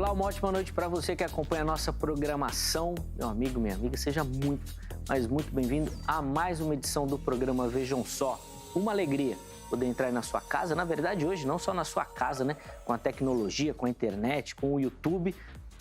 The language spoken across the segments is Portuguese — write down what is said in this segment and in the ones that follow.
Olá, uma ótima noite para você que acompanha a nossa programação. Meu amigo, minha amiga, seja muito, mas muito bem-vindo a mais uma edição do programa Vejam Só. Uma alegria poder entrar aí na sua casa. Na verdade, hoje, não só na sua casa, né? Com a tecnologia, com a internet, com o YouTube.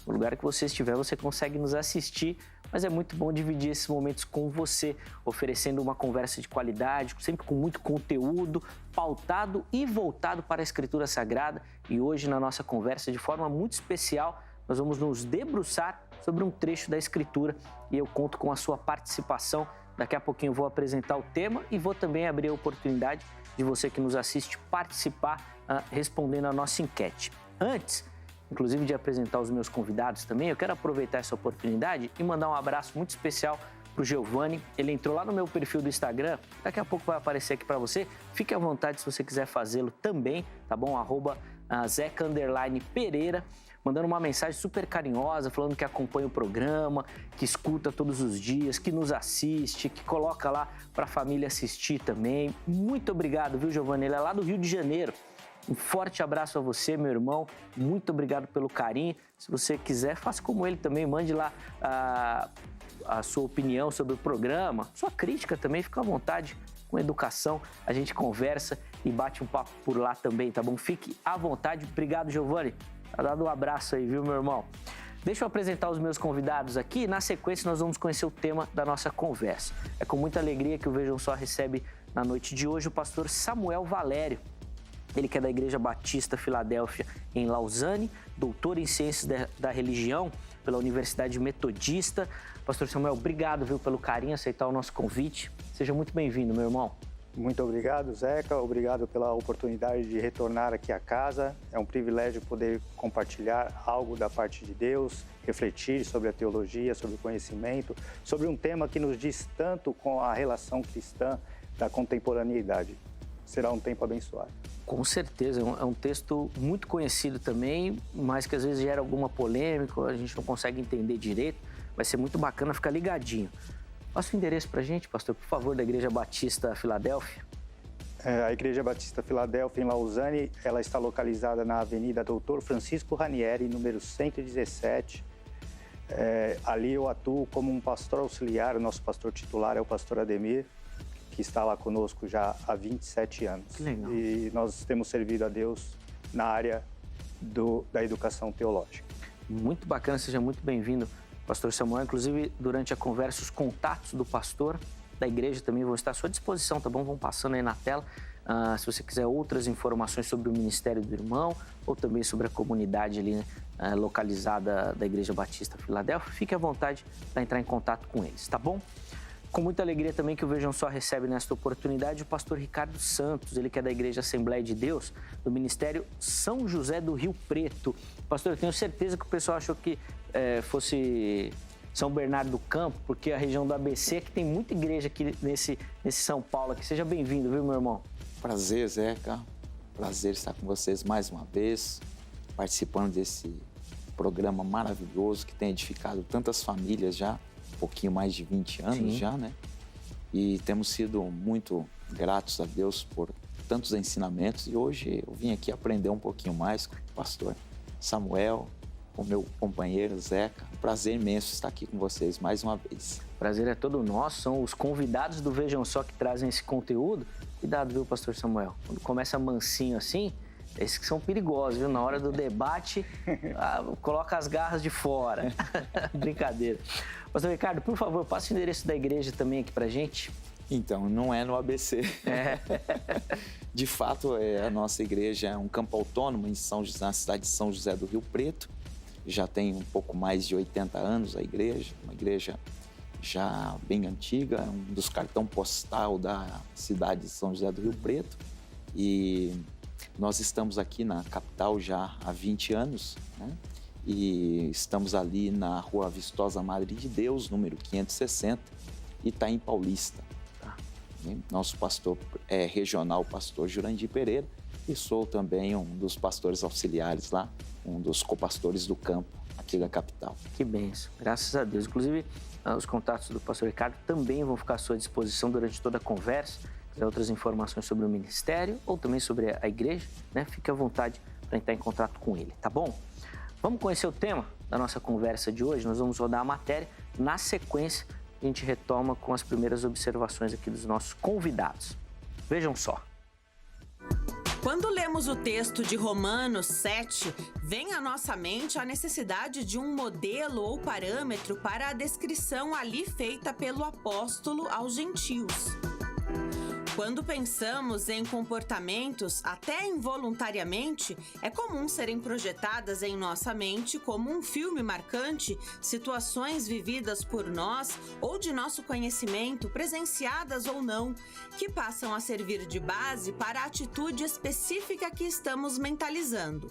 No lugar que você estiver, você consegue nos assistir. Mas é muito bom dividir esses momentos com você, oferecendo uma conversa de qualidade, sempre com muito conteúdo, pautado e voltado para a Escritura Sagrada. E hoje, na nossa conversa, de forma muito especial, nós vamos nos debruçar sobre um trecho da Escritura e eu conto com a sua participação. Daqui a pouquinho eu vou apresentar o tema e vou também abrir a oportunidade de você que nos assiste participar respondendo a nossa enquete. Antes, inclusive de apresentar os meus convidados também, eu quero aproveitar essa oportunidade e mandar um abraço muito especial para o Giovanni. Ele entrou lá no meu perfil do Instagram, daqui a pouco vai aparecer aqui para você. Fique à vontade se você quiser fazê-lo também, tá bom? @Zeca_Pereira, mandando uma mensagem super carinhosa, falando que acompanha o programa, que escuta todos os dias, que nos assiste, que coloca lá para a família assistir também. Muito obrigado, viu, Giovanni? Ele é lá do Rio de Janeiro. Um forte abraço a você, meu irmão. Muito obrigado pelo carinho. Se você quiser, faça como ele também. Mande lá a sua opinião sobre o programa, sua crítica também. Fica à vontade, com educação. A gente conversa e bate um papo por lá também, tá bom? Fique à vontade. Obrigado, Giovanni. Tá dado um abraço aí, viu, meu irmão? Deixa eu apresentar os meus convidados aqui. Na sequência, nós vamos conhecer o tema da nossa conversa. É com muita alegria que o Vejam Só recebe na noite de hoje o pastor Samuel Valério. Ele que é da Igreja Batista Filadélfia em Lausanne, doutor em Ciências da Religião pela Universidade Metodista. Pastor Samuel, obrigado, viu, pelo carinho, aceitar o nosso convite. Seja muito bem-vindo, meu irmão. Muito obrigado, Zeca. Obrigado pela oportunidade de retornar aqui à casa. É um privilégio poder compartilhar algo da parte de Deus, refletir sobre a teologia, sobre o conhecimento, sobre um tema que nos diz tanto com a relação cristã da contemporaneidade. Será um tempo abençoado. Com certeza, é um texto muito conhecido também, mas que às vezes gera alguma polêmica, a gente não consegue entender direito. Vai ser muito bacana ficar ligadinho. Passa o endereço pra gente, pastor, por favor, da Igreja Batista Filadélfia. A Igreja Batista Filadélfia em Lausanne, ela está localizada na Avenida Doutor Francisco Ranieri, número 117. Ali eu atuo como um pastor auxiliar, o nosso pastor titular é o pastor Ademir, que está lá conosco já há 27 anos. Que legal. E nós temos servido a Deus na área da educação teológica. Muito bacana, seja muito bem-vindo, pastor Samuel. Inclusive, durante a conversa, os contatos do pastor da igreja também vão estar à sua disposição, tá bom? Vão passando aí na tela. Se você quiser outras informações sobre o Ministério do Irmão ou também sobre a comunidade ali localizada da Igreja Batista Filadélfia, fique à vontade para entrar em contato com eles, tá bom? Com muita alegria também que o Vejam Só recebe nesta oportunidade o pastor Ricardo Santos, ele que é da Igreja Assembleia de Deus, do Ministério São José do Rio Preto. Pastor, eu tenho certeza que o pessoal achou que fosse São Bernardo do Campo, porque a região do ABC que tem muita igreja aqui nesse São Paulo aqui. Seja bem-vindo, viu, meu irmão? Prazer, Zeca. Prazer estar com vocês mais uma vez, participando desse programa maravilhoso que tem edificado tantas famílias já. Pouquinho mais de 20 anos. Sim. Já, né? E temos sido muito gratos a Deus por tantos ensinamentos e hoje eu vim aqui aprender um pouquinho mais com o pastor Samuel, com o meu companheiro Zeca. Um prazer imenso estar aqui com vocês mais uma vez. O prazer é todo nosso, são os convidados do Vejam Só que trazem esse conteúdo. Cuidado, viu, pastor Samuel? Quando começa mansinho assim, esses que são perigosos, viu? Na hora do debate, coloca as garras de fora. Brincadeira. Pastor Ricardo, por favor, passe o endereço da igreja também aqui pra gente. Então, não é no ABC. De fato, a nossa igreja é um campo autônomo em São José, na cidade de São José do Rio Preto. Já tem um pouco mais de 80 anos a igreja, uma igreja já bem antiga, um dos cartões postal da cidade de São José do Rio Preto. E nós estamos aqui na capital já há 20 anos, né? E estamos ali na Rua Vistosa Madre de Deus, número 560, Itaim Paulista. Nosso pastor regional, pastor Jurandir Pereira, e sou também um dos pastores auxiliares lá, um dos copastores do campo aqui da capital. Que bênção, graças a Deus. Inclusive, os contatos do pastor Ricardo também vão ficar à sua disposição durante toda a conversa. Se quiser outras informações sobre o ministério ou também sobre a igreja, né? Fique à vontade para entrar em contato com ele, tá bom? Vamos conhecer o tema da nossa conversa de hoje? Nós vamos rodar a matéria. Na sequência, a gente retoma com as primeiras observações aqui dos nossos convidados. Vejam só. Quando lemos o texto de Romanos 7, vem à nossa mente a necessidade de um modelo ou parâmetro para a descrição ali feita pelo apóstolo aos gentios. Quando pensamos em comportamentos, até involuntariamente, é comum serem projetadas em nossa mente como um filme marcante situações vividas por nós ou de nosso conhecimento, presenciadas ou não, que passam a servir de base para a atitude específica que estamos mentalizando.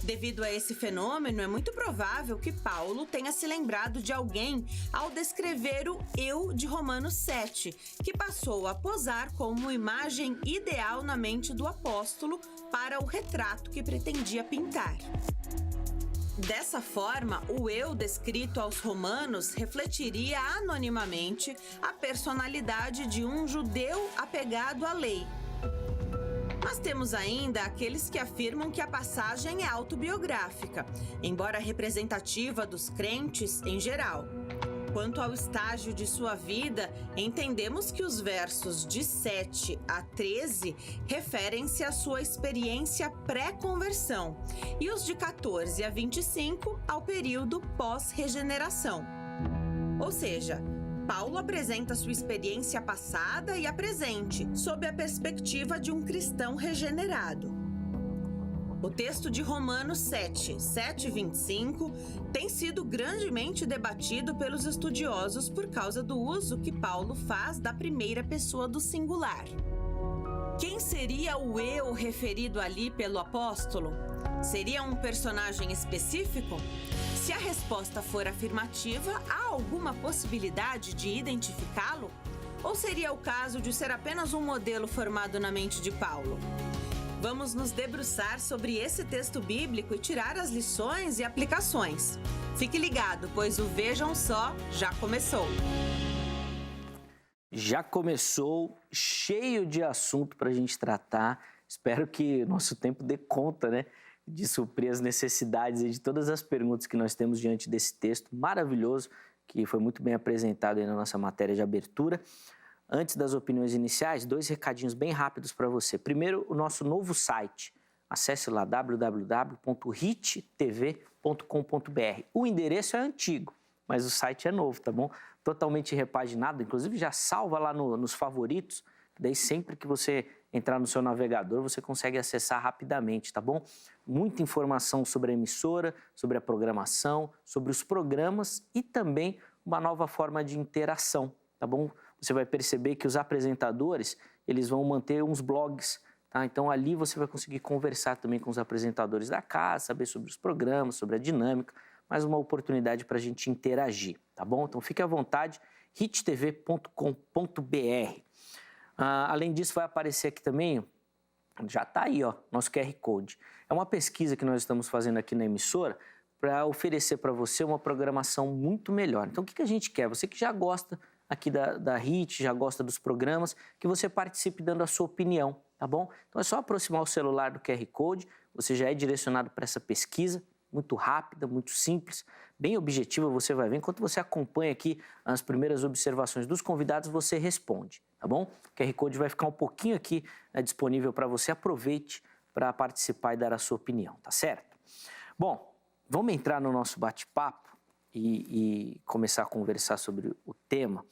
Devido a esse fenômeno, é muito provável que Paulo tenha se lembrado de alguém ao descrever o eu de Romanos 7, que passou a posar como imagem ideal na mente do apóstolo para o retrato que pretendia pintar. Dessa forma, o eu descrito aos romanos refletiria anonimamente a personalidade de um judeu apegado à lei. Mas temos ainda aqueles que afirmam que a passagem é autobiográfica, embora representativa dos crentes em geral. Quanto ao estágio de sua vida, entendemos que os versos de 7 a 13 referem-se à sua experiência pré-conversão e os de 14 a 25 ao período pós-regeneração. Ou seja, Paulo apresenta sua experiência passada e a presente, sob a perspectiva de um cristão regenerado. O texto de Romanos 7, 7 e 25 tem sido grandemente debatido pelos estudiosos por causa do uso que Paulo faz da primeira pessoa do singular. Quem seria o eu referido ali pelo apóstolo? Seria um personagem específico? Se a resposta for afirmativa, há alguma possibilidade de identificá-lo? Ou seria o caso de ser apenas um modelo formado na mente de Paulo? Vamos nos debruçar sobre esse texto bíblico e tirar as lições e aplicações. Fique ligado, pois o Vejam Só já começou. Já começou, cheio de assunto para a gente tratar. Espero que nosso tempo dê conta, né, de suprir as necessidades e de todas as perguntas que nós temos diante desse texto maravilhoso, que foi muito bem apresentado aí na nossa matéria de abertura. Antes das opiniões iniciais, 2 recadinhos bem rápidos para você. Primeiro, o nosso novo site. Acesse lá www.hittv.com.br. O endereço é antigo, mas o site é novo, tá bom? Totalmente repaginado, inclusive já salva lá nos favoritos, daí sempre que você entrar no seu navegador, você consegue acessar rapidamente, tá bom? Muita informação sobre a emissora, sobre a programação, sobre os programas e também uma nova forma de interação, tá bom? Você vai perceber que os apresentadores, eles vão manter uns blogs, tá? Então ali você vai conseguir conversar também com os apresentadores da casa, saber sobre os programas, sobre a dinâmica, mais uma oportunidade para a gente interagir, tá bom? Então fique à vontade, hittv.com.br. Além disso, vai aparecer aqui também, já está aí, ó, nosso QR Code. É uma pesquisa que nós estamos fazendo aqui na emissora para oferecer para você uma programação muito melhor. Então, o que a gente quer? Você que já gosta aqui da HIT, já gosta dos programas, que você participe dando a sua opinião, tá bom? Então, é só aproximar o celular do QR Code, você já é direcionado para essa pesquisa, muito rápida, muito simples, bem objetiva, você vai ver. Enquanto você acompanha aqui as primeiras observações dos convidados, você responde, tá bom? O QR Code vai ficar um pouquinho aqui disponível para você. Aproveite para participar e dar a sua opinião, tá certo? Bom, vamos entrar no nosso bate-papo e começar a conversar sobre o tema.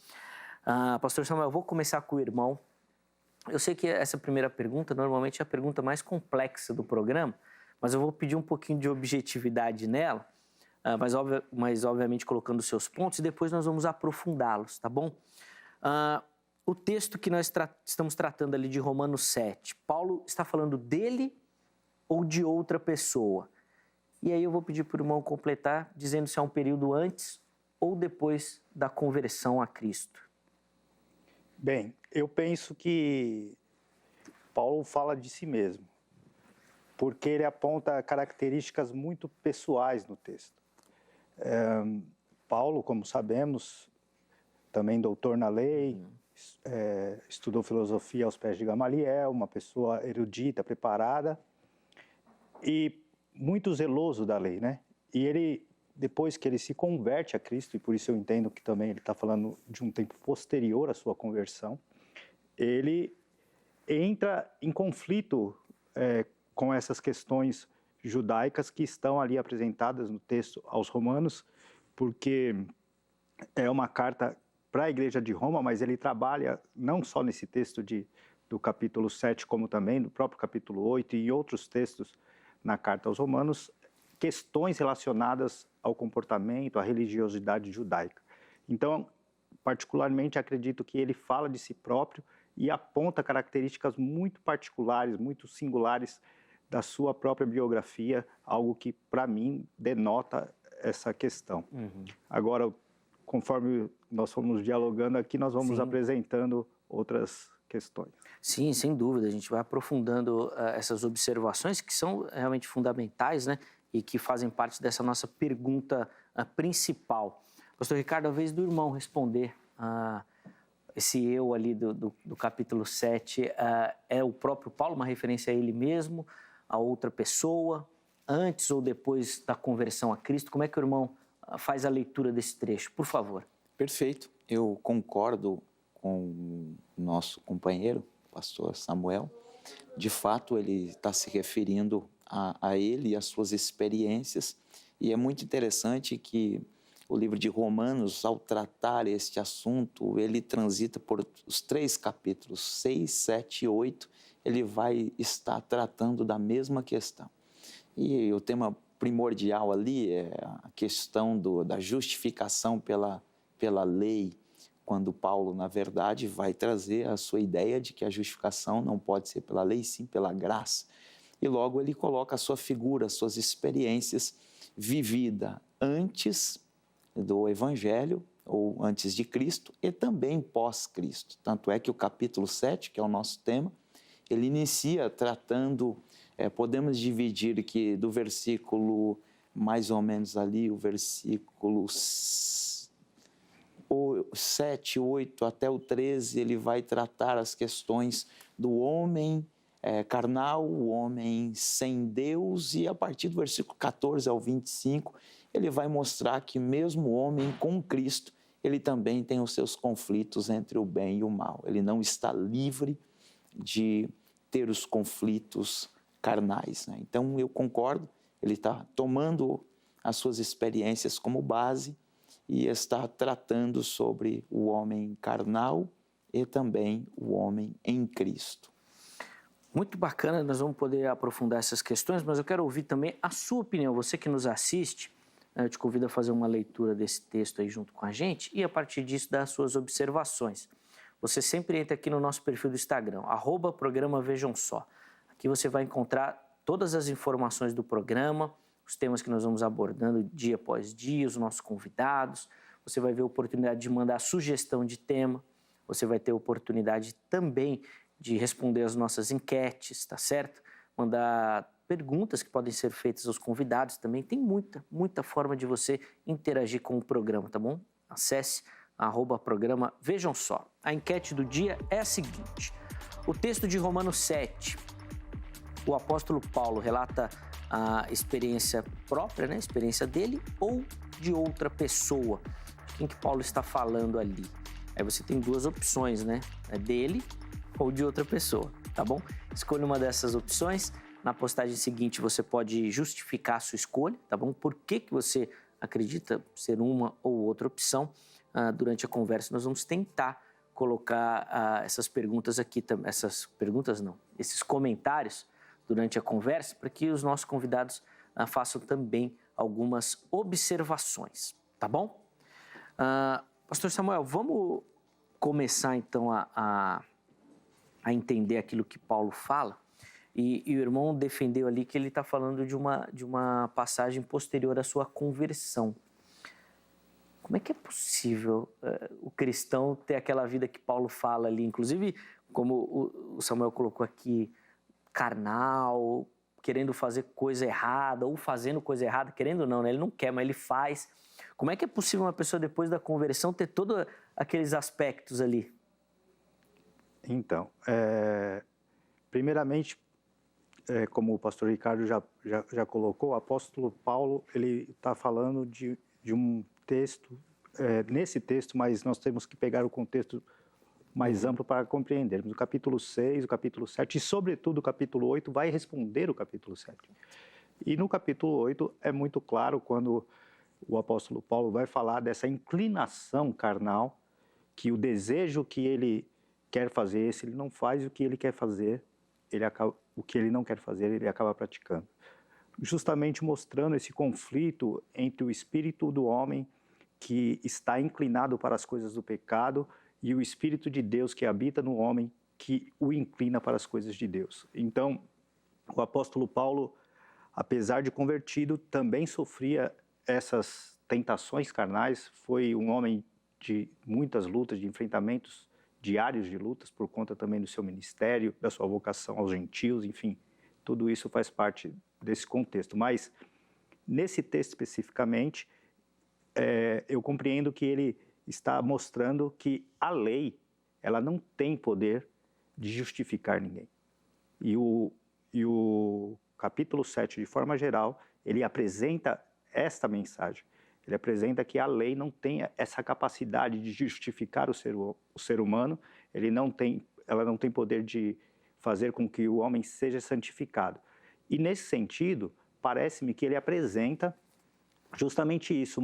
Pastor Samuel, eu vou começar com o irmão. Eu sei que essa primeira pergunta normalmente é a pergunta mais complexa do programa, mas eu vou pedir um pouquinho de objetividade nela, mas obviamente colocando os seus pontos, e depois nós vamos aprofundá-los, tá bom? O texto que nós estamos tratando ali de Romanos 7, Paulo está falando dele ou de outra pessoa? E aí eu vou pedir para o irmão completar, dizendo se é um período antes ou depois da conversão a Cristo. Bem, eu penso que Paulo fala de si mesmo, porque ele aponta características muito pessoais no texto. Paulo, como sabemos, também doutor na lei, estudou filosofia aos pés de Gamaliel, uma pessoa erudita, preparada e muito zeloso da lei, né? E ele, depois que ele se converte a Cristo, e por isso eu entendo que também ele está falando de um tempo posterior à sua conversão, ele entra em conflito com essas questões judaicas que estão ali apresentadas no texto aos Romanos, porque é uma carta para a Igreja de Roma, mas ele trabalha não só nesse texto do capítulo 7, como também no próprio capítulo 8 e outros textos na carta aos Romanos, questões relacionadas ao comportamento, à religiosidade judaica. Então, particularmente, acredito que ele fala de si próprio e aponta características muito particulares, muito singulares da sua própria biografia, algo que, para mim, denota essa questão. Agora, conforme nós fomos dialogando aqui, nós vamos apresentando outras questões. Sim, sem dúvida. A gente vai aprofundando essas observações que são realmente fundamentais, né? E que fazem parte dessa nossa pergunta principal. Pastor Ricardo, a vez do irmão responder esse eu ali do capítulo 7, é o próprio Paulo, uma referência a ele mesmo, a outra pessoa, antes ou depois da conversão a Cristo? Como é que o irmão faz a leitura desse trecho, por favor? Perfeito. Eu concordo com o nosso companheiro, o pastor Samuel. De fato, ele está se referindo a ele e às suas experiências. E é muito interessante que o livro de Romanos, ao tratar este assunto, ele transita por os 3 capítulos, 6, 7 e 8, ele vai estar tratando da mesma questão. E o tema primordial ali é a questão da justificação pela lei, quando Paulo, na verdade, vai trazer a sua ideia de que a justificação não pode ser pela lei, sim pela graça. E logo ele coloca a sua figura, as suas experiências vivida antes do Evangelho, ou antes de Cristo, e também pós-Cristo. Tanto é que o capítulo 7, que é o nosso tema, ele inicia tratando, podemos dividir que do versículo, mais ou menos ali, o versículo 7, 8 até o 13, ele vai tratar as questões do homem carnal, o homem sem Deus, e a partir do versículo 14 ao 25, ele vai mostrar que mesmo o homem com Cristo, ele também tem os seus conflitos entre o bem e o mal. Ele não está livre de ter os conflitos carnais, né? Então, eu concordo, ele está tomando as suas experiências como base e está tratando sobre o homem carnal e também o homem em Cristo. Muito bacana, nós vamos poder aprofundar essas questões, mas eu quero ouvir também a sua opinião. Você que nos assiste, eu te convido a fazer uma leitura desse texto aí junto com a gente e, a partir disso, dar as suas observações. Você sempre entra aqui no nosso perfil do Instagram, @programa Vejam Só. Aqui você vai encontrar todas as informações do programa, os temas que nós vamos abordando dia após dia, os nossos convidados. Você vai ver a oportunidade de mandar sugestão de tema. Você vai ter a oportunidade também de responder as nossas enquetes, tá certo? Mandar perguntas que podem ser feitas aos convidados também. Tem muita forma de você interagir com o programa, tá bom? Acesse @programa Vejam Só. A enquete do dia é a seguinte: o texto de Romanos 7, o apóstolo Paulo relata a experiência própria, né? A experiência dele ou de outra pessoa? Quem que Paulo está falando ali? Aí você tem 2 opções, né? É dele ou de outra pessoa, tá bom? Escolha uma dessas opções. Na postagem seguinte você pode justificar a sua escolha, tá bom? Por que você acredita ser uma ou outra opção? Durante a conversa nós vamos tentar colocar essas perguntas aqui, esses comentários durante a conversa, para que os nossos convidados façam também algumas observações, tá bom? Pastor Samuel, vamos começar então a entender aquilo que Paulo fala. E o irmão defendeu ali que ele está falando de uma passagem posterior à sua conversão. Como é que é possível o cristão ter aquela vida que Paulo fala ali? Inclusive, como o Samuel colocou aqui, carnal, querendo fazer coisa errada, ou fazendo coisa errada, querendo não, né? Ele não quer, mas ele faz. Como é que é possível uma pessoa, depois da conversão, ter todos aqueles aspectos ali? Então, primeiramente, como o pastor Ricardo já colocou, o apóstolo Paulo ele está falando de um texto, nesse texto, mas nós temos que pegar o contexto mais amplo para compreendermos. O capítulo 6, o capítulo 7 e, sobretudo, o capítulo 8 vai responder o capítulo 7. E no capítulo 8 é muito claro quando o apóstolo Paulo vai falar dessa inclinação carnal, que o desejo que ele quer fazer, se ele não faz o que ele quer fazer, o que ele não quer fazer, ele acaba praticando. Justamente mostrando esse conflito entre o espírito do homem, que está inclinado para as coisas do pecado, e o Espírito de Deus que habita no homem, que o inclina para as coisas de Deus. Então, o apóstolo Paulo, apesar de convertido, também sofria essas tentações carnais, foi um homem de muitas lutas, de enfrentamentos diários de lutas, por conta também do seu ministério, da sua vocação aos gentios, enfim, tudo isso faz parte desse contexto. Mas, nesse texto especificamente, eu compreendo que ele está mostrando que a lei, ela não tem poder de justificar ninguém. E o capítulo 7, de forma geral, ele apresenta esta mensagem. Ele apresenta que a lei não tem essa capacidade de justificar o ser humano, ela não tem poder de fazer com que o homem seja santificado. E, nesse sentido, parece-me que ele apresenta justamente isso,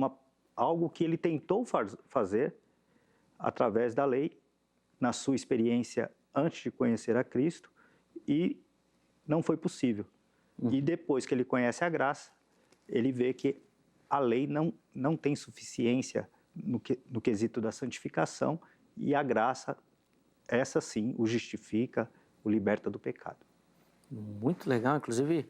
algo que ele tentou fazer através da lei, na sua experiência antes de conhecer a Cristo, e não foi possível. E depois que ele conhece a graça, ele vê que a lei não tem suficiência no quesito da santificação, e a graça, essa sim, o justifica, o liberta do pecado. Muito legal, inclusive,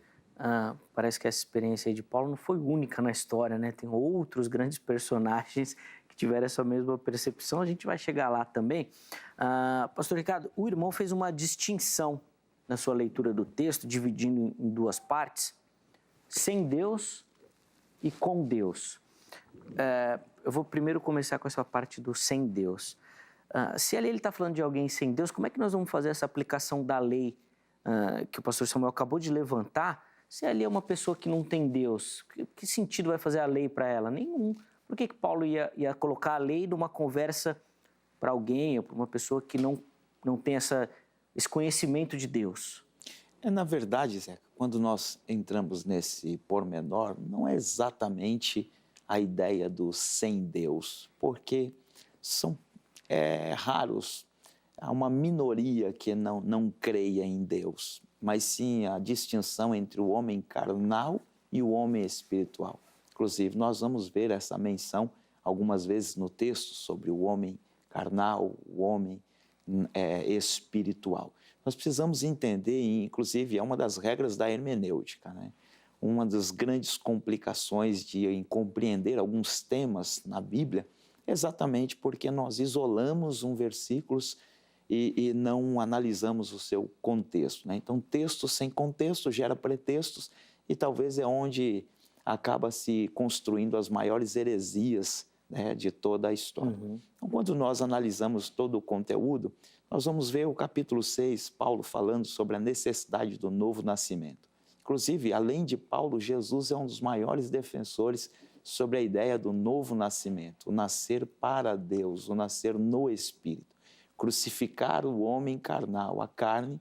parece que essa experiência aí de Paulo não foi única na história, né? Tem outros grandes personagens que tiveram essa mesma percepção, a gente vai chegar lá também. Pastor Ricardo, o irmão fez uma distinção na sua leitura do texto, dividindo em duas partes, sem Deus e com Deus. Eu vou primeiro começar com essa parte do sem Deus. Se ali ele está falando de alguém sem Deus, como é que nós vamos fazer essa aplicação da lei que o pastor Samuel acabou de levantar? Se ali é uma pessoa que não tem Deus, que sentido vai fazer a lei para ela? Nenhum. Por que Paulo ia colocar a lei numa conversa para alguém ou para uma pessoa que não tem esse conhecimento de Deus? Na verdade, Zeca, quando nós entramos nesse pormenor, não é exatamente a ideia do sem Deus, porque são raros, há uma minoria que não creia em Deus, mas sim a distinção entre o homem carnal e o homem espiritual. Inclusive, nós vamos ver essa menção algumas vezes no texto sobre o homem carnal, o homem espiritual. Nós precisamos entender, e inclusive é uma das regras da hermenêutica, né? Uma das grandes complicações em compreender alguns temas na Bíblia é exatamente porque nós isolamos um versículo e não analisamos o seu contexto, né? Então, texto sem contexto gera pretextos e talvez é onde acaba se construindo as maiores heresias, né, de toda a história. Então, quando nós analisamos todo o conteúdo, nós vamos ver o capítulo 6, Paulo falando sobre a necessidade do novo nascimento. Inclusive, além de Paulo, Jesus é um dos maiores defensores sobre a ideia do novo nascimento, o nascer para Deus, o nascer no Espírito. Crucificar o homem carnal, a carne,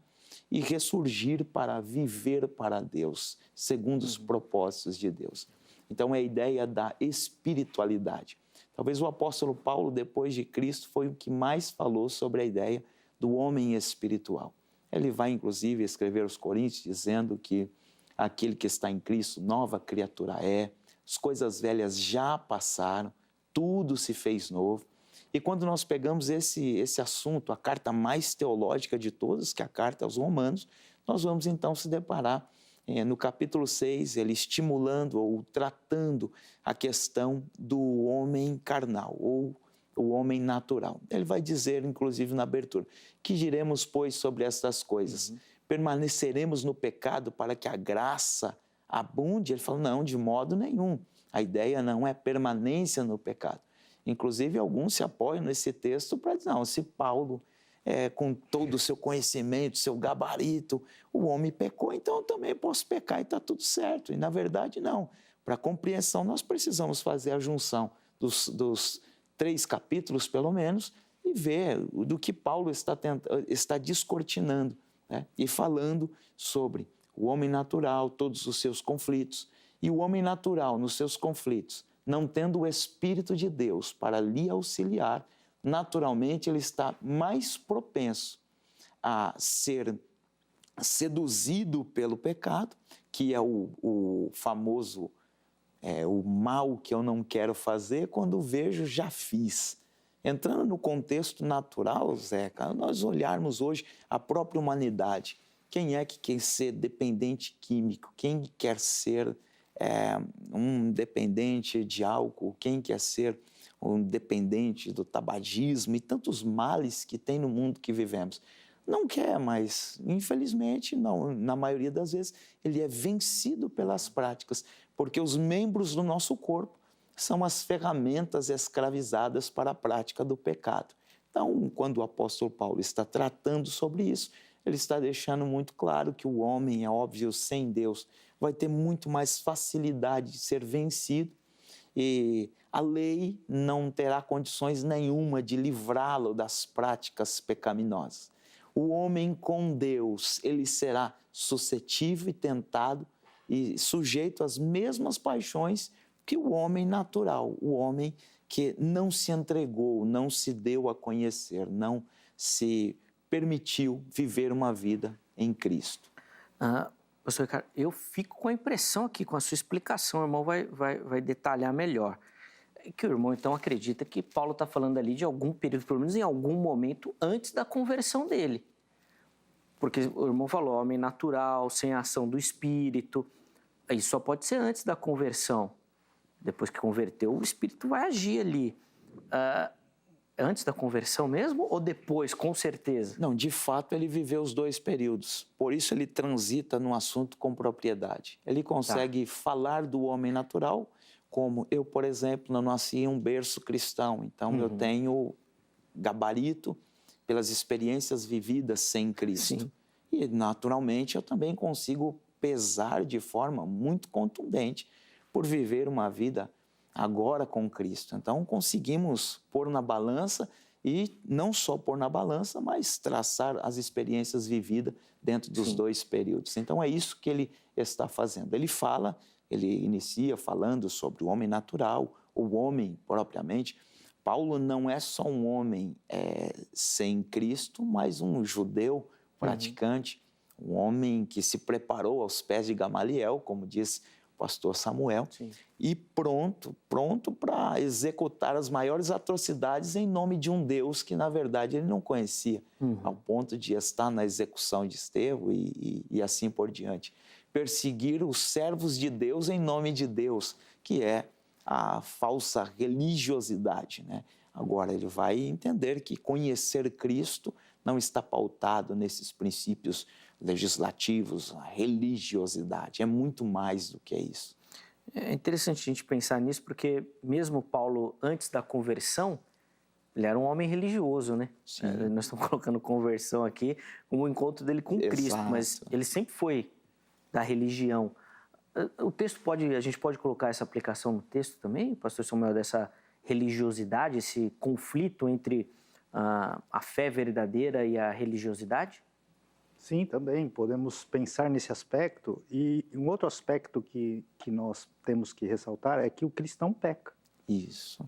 e ressurgir para viver para Deus, segundo os propósitos de Deus. Então, é a ideia da espiritualidade. Talvez o apóstolo Paulo, depois de Cristo, foi o que mais falou sobre a ideia do homem espiritual. Ele vai, inclusive, escrever aos Coríntios, dizendo que aquele que está em Cristo, nova criatura é, as coisas velhas já passaram, tudo se fez novo. E quando nós pegamos esse assunto, a carta mais teológica de todas, que é a carta aos Romanos, nós vamos então se deparar no capítulo 6, ele estimulando ou tratando a questão do homem carnal ou o homem natural. Ele vai dizer, inclusive na abertura, que diremos, pois, sobre estas coisas? Permaneceremos no pecado para que a graça abunde? Ele fala, não, de modo nenhum. A ideia não é permanência no pecado. Inclusive, alguns se apoiam nesse texto para dizer, não, se Paulo com todo o seu conhecimento, seu gabarito. O homem pecou, então eu também posso pecar e está tudo certo. E, na verdade, não. Para compreensão, nós precisamos fazer a junção dos 3 capítulos, pelo menos, e ver do que Paulo está descortinando, né? E falando sobre o homem natural, todos os seus conflitos. E o homem natural, nos seus conflitos, não tendo o Espírito de Deus para lhe auxiliar, naturalmente ele está mais propenso a ser seduzido pelo pecado, que é o famoso, o mal que eu não quero fazer, quando vejo, já fiz. Entrando no contexto natural, Zeca, nós olharmos hoje a própria humanidade, quem é que quer ser dependente químico? Quem quer ser um dependente de álcool? Quem quer ser um dependente do tabagismo e tantos males que tem no mundo que vivemos? Não quer, mas infelizmente não. Na maioria das vezes ele é vencido pelas práticas, porque os membros do nosso corpo são as ferramentas escravizadas para a prática do pecado. Então, quando o apóstolo Paulo está tratando sobre isso, ele está deixando muito claro que o homem, é óbvio, sem Deus, vai ter muito mais facilidade de ser vencido e a lei não terá condições nenhuma de livrá-lo das práticas pecaminosas. O homem com Deus, ele será suscetível e tentado e sujeito às mesmas paixões que o homem natural, o homem que não se entregou, não se deu a conhecer, não se permitiu viver uma vida em Cristo. Pastor Ricardo, eu fico com a impressão aqui, com a sua explicação, o irmão vai detalhar melhor, que o irmão então acredita que Paulo está falando ali de algum período, pelo menos em algum momento antes da conversão dele. Porque o irmão falou, homem natural, sem a ação do Espírito, isso só pode ser antes da conversão. Depois que converteu, o Espírito vai agir ali. Antes da conversão mesmo ou depois, com certeza? Não, de fato ele viveu os 2 períodos. Por isso ele transita no assunto com propriedade. Ele consegue falar do homem natural, como eu, por exemplo, não nasci em um berço cristão. Então eu tenho gabarito pelas experiências vividas sem Cristo. Sim. E naturalmente eu também consigo pesar de forma muito contundente por viver uma vida agora com Cristo. Então, conseguimos pôr na balança e não só pôr na balança, mas traçar as experiências vividas dentro dos 2 períodos. Então, é isso que ele está fazendo. Ele inicia falando sobre o homem natural, o homem propriamente. Paulo não é só um homem sem Cristo, mas um judeu praticante, um homem que se preparou aos pés de Gamaliel, como diz pastor Samuel, e pronto para executar as maiores atrocidades em nome de um Deus que, na verdade, ele não conhecia, ao ponto de estar na execução de Estevão e assim por diante. Perseguir os servos de Deus em nome de Deus, que é a falsa religiosidade, né? Agora, ele vai entender que conhecer Cristo não está pautado nesses princípios legislativos, a religiosidade, é muito mais do que isso. É interessante a gente pensar nisso, porque mesmo Paulo, antes da conversão, ele era um homem religioso, né? Sim. Nós estamos colocando conversão aqui como o encontro dele com Cristo, mas ele sempre foi da religião. O texto a gente pode colocar essa aplicação no texto também, pastor Samuel, dessa religiosidade, esse conflito entre a fé verdadeira e a religiosidade? Sim, também podemos pensar nesse aspecto. E um outro aspecto que nós temos que ressaltar é que o cristão peca. Isso.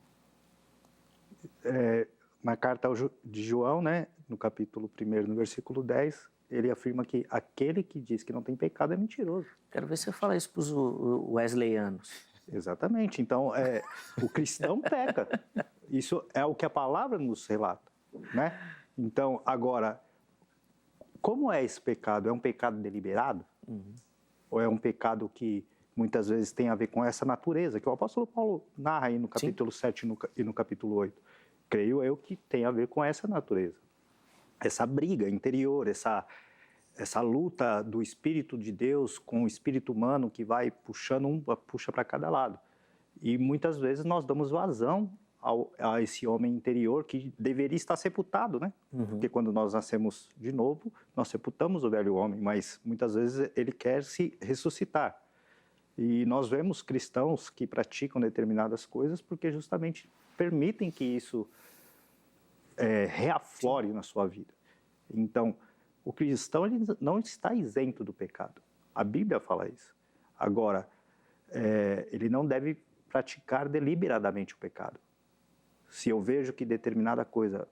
Na carta de João, né, no capítulo 1, no versículo 10, ele afirma que aquele que diz que não tem pecado é mentiroso. Quero ver você falar isso para os wesleyanos. Exatamente. Então, o cristão peca. Isso é o que a palavra nos relata, né? Então, agora, como é esse pecado? É um pecado deliberado? Ou é um pecado que muitas vezes tem a ver com essa natureza, que o apóstolo Paulo narra aí no capítulo 7 e no capítulo 8? Creio eu que tem a ver com essa natureza. Essa briga interior, essa luta do Espírito de Deus com o Espírito humano que vai puxando puxa para cada lado. E muitas vezes nós damos vazão a esse homem interior que deveria estar sepultado, né? Porque quando nós nascemos de novo, nós sepultamos o velho homem, mas muitas vezes ele quer se ressuscitar. E nós vemos cristãos que praticam determinadas coisas porque justamente permitem que isso reaflore na sua vida. Então, o cristão ele não está isento do pecado. A Bíblia fala isso. Agora, ele não deve praticar deliberadamente o pecado. Se eu vejo que determinada coisa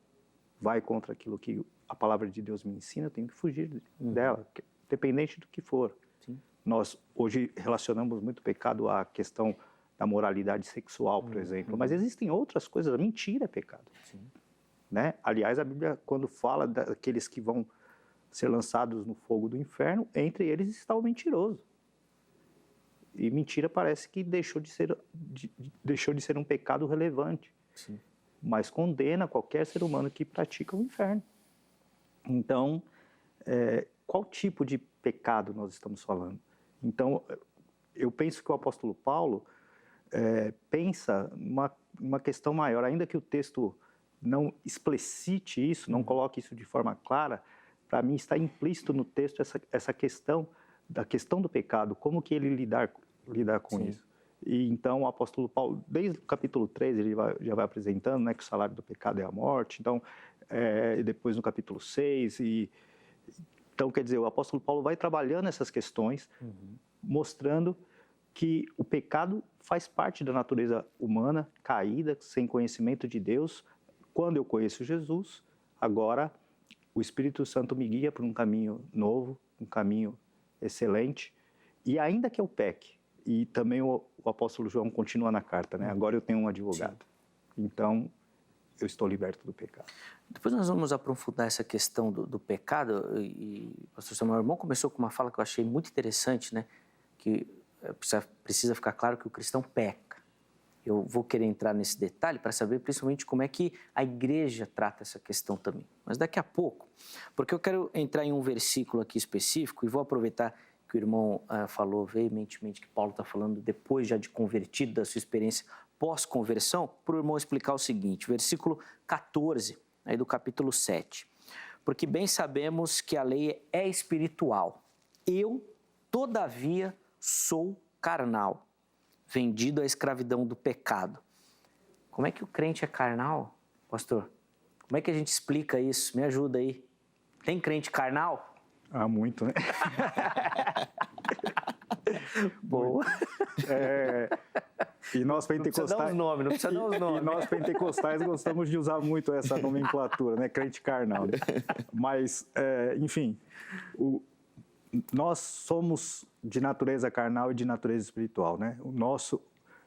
vai contra aquilo que a palavra de Deus me ensina, eu tenho que fugir dela, independente do que for. Sim. Nós hoje relacionamos muito o pecado à questão da moralidade sexual, por exemplo, mas existem outras coisas. A mentira é pecado. Sim. Né? Aliás, a Bíblia, quando fala daqueles que vão ser lançados no fogo do inferno, entre eles está o mentiroso. E mentira parece que deixou de ser um pecado relevante. Sim. Mas condena qualquer ser humano que pratica o inferno. Então, qual tipo de pecado nós estamos falando? Então, eu penso que o apóstolo Paulo pensa numa questão maior, ainda que o texto não explicite isso, não coloque isso de forma clara. Para mim está implícito no texto essa questão do pecado, como que ele lidar com Sim. isso. E então o apóstolo Paulo, desde o capítulo 3, ele já vai apresentando, né, que o salário do pecado é a morte. Então, depois no capítulo 6, então quer dizer, o apóstolo Paulo vai trabalhando essas questões, mostrando que o pecado faz parte da natureza humana, caída, sem conhecimento de Deus. Quando eu conheço Jesus, agora o Espírito Santo me guia por um caminho novo, um caminho excelente. E ainda que eu peque, e também o apóstolo João continua na carta, né? Agora eu tenho um advogado. Sim. Então, eu estou liberto do pecado. Depois nós vamos aprofundar essa questão do pecado. E o pastor Samuel, meu irmão começou com uma fala que eu achei muito interessante, né? Que precisa ficar claro que o cristão peca. Eu vou querer entrar nesse detalhe para saber principalmente como é que a igreja trata essa questão também. Mas daqui a pouco, porque eu quero entrar em um versículo aqui específico e vou aproveitar que o irmão falou veementemente que Paulo está falando depois já de convertido, da sua experiência pós-conversão, para o irmão explicar o seguinte, versículo 14, aí do capítulo 7. Porque bem sabemos que a lei é espiritual. Eu, todavia, sou carnal, vendido à escravidão do pecado. Como é que o crente é carnal, pastor? Como é que a gente explica isso? Me ajuda aí. Tem crente carnal? Ah, muito, né? Boa. E nós pentecostais... Não precisa dar os nomes. E nós pentecostais gostamos de usar muito essa nomenclatura, né? Crente carnal. Né? Mas, enfim, nós somos de natureza carnal e de natureza espiritual, né?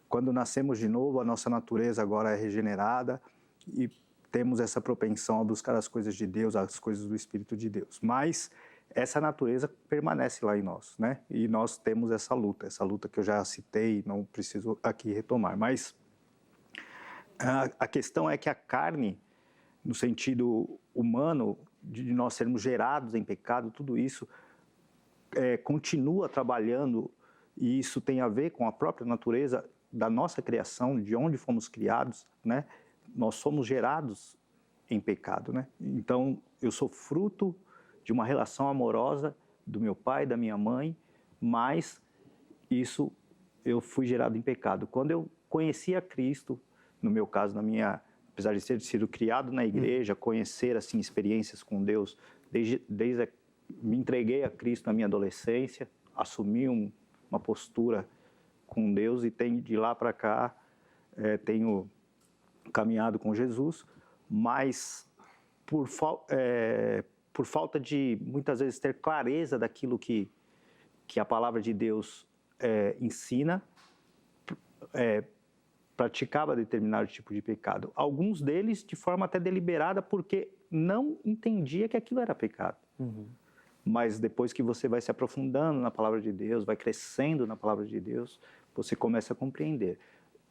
Quando nascemos de novo, a nossa natureza agora é regenerada e temos essa propensão a buscar as coisas de Deus, as coisas do Espírito de Deus. Mas essa natureza permanece lá em nós, né? E nós temos essa luta que eu já citei, não preciso aqui retomar. Mas a questão é que a carne, no sentido humano, de nós sermos gerados em pecado, tudo isso continua trabalhando, e isso tem a ver com a própria natureza da nossa criação, de onde fomos criados, né? Nós somos gerados em pecado, né? Então, eu sou fruto de uma relação amorosa do meu pai, da minha mãe, mas eu fui gerado em pecado. Quando eu conheci a Cristo, no meu caso, apesar de ter sido criado na igreja, conhecer assim experiências com Deus, me entreguei a Cristo na minha adolescência, assumi uma postura com Deus e de lá para cá tenho caminhado com Jesus, mas por falta de, muitas vezes, ter clareza daquilo que a palavra de Deus ensina, praticava determinado tipo de pecado. Alguns deles de forma até deliberada, porque não entendia que aquilo era pecado. Mas depois que você vai se aprofundando na palavra de Deus, vai crescendo na palavra de Deus, você começa a compreender.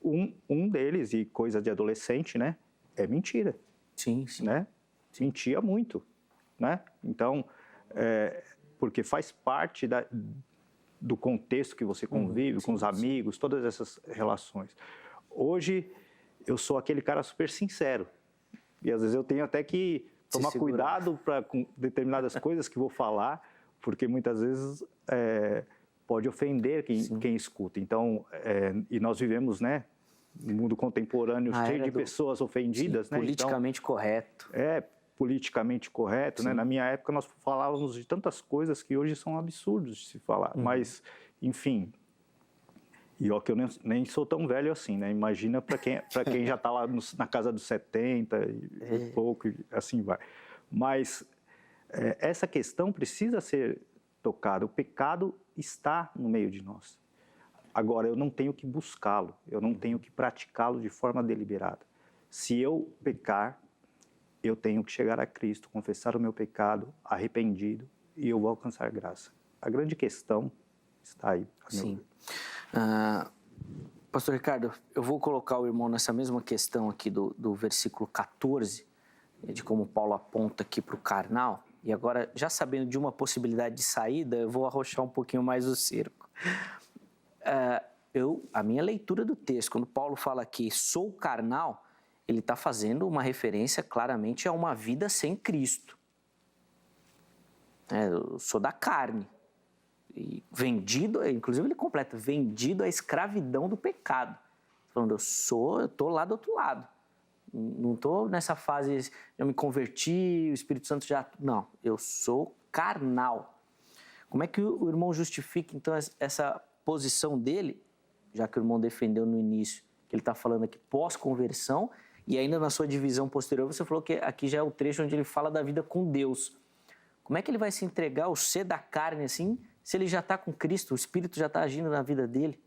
Um deles, e coisa de adolescente, né, é mentira. Sim. Né? Mentia muito. Né? Então, porque faz parte do contexto que você convive, com os amigos, todas essas relações. Hoje, eu sou aquele cara super sincero. E às vezes eu tenho até que tomar cuidado com determinadas coisas que vou falar, porque muitas vezes pode ofender quem escuta. Então, e nós vivemos, né, no mundo contemporâneo cheio de pessoas ofendidas. Sim, né? Politicamente então, correto. Politicamente correto. Né? Na minha época nós falávamos de tantas coisas que hoje são absurdos de se falar. Mas, enfim... E ó, que eu nem sou tão velho assim, né? Imagina para quem já está lá na casa dos 70 e pouco, e assim vai. Mas essa questão precisa ser tocada. O pecado está no meio de nós. Agora, eu não tenho que buscá-lo, eu não tenho que praticá-lo de forma deliberada. Se eu pecar, eu tenho que chegar a Cristo, confessar o meu pecado, arrependido, e eu vou alcançar graça. A grande questão está aí. Sim. Pastor Ricardo, eu vou colocar o irmão nessa mesma questão aqui do versículo 14, de como Paulo aponta aqui para o carnal, e agora, já sabendo de uma possibilidade de saída, eu vou arrochar um pouquinho mais o cerco. A minha leitura do texto, quando Paulo fala aqui, sou carnal, ele está fazendo uma referência claramente a uma vida sem Cristo. Eu sou da carne. E vendido, inclusive ele completa, vendido à escravidão do pecado. Falando, eu estou lá do outro lado. Não estou nessa fase, eu me converti, o Espírito Santo já... Não, eu sou carnal. Como é que o irmão justifica, então, essa posição dele, já que o irmão defendeu no início, que ele está falando aqui pós-conversão, e ainda na sua divisão posterior, você falou que aqui já é o trecho onde ele fala da vida com Deus. Como é que ele vai se entregar ao ser da carne, assim, se ele já está com Cristo, o Espírito já está agindo na vida dele?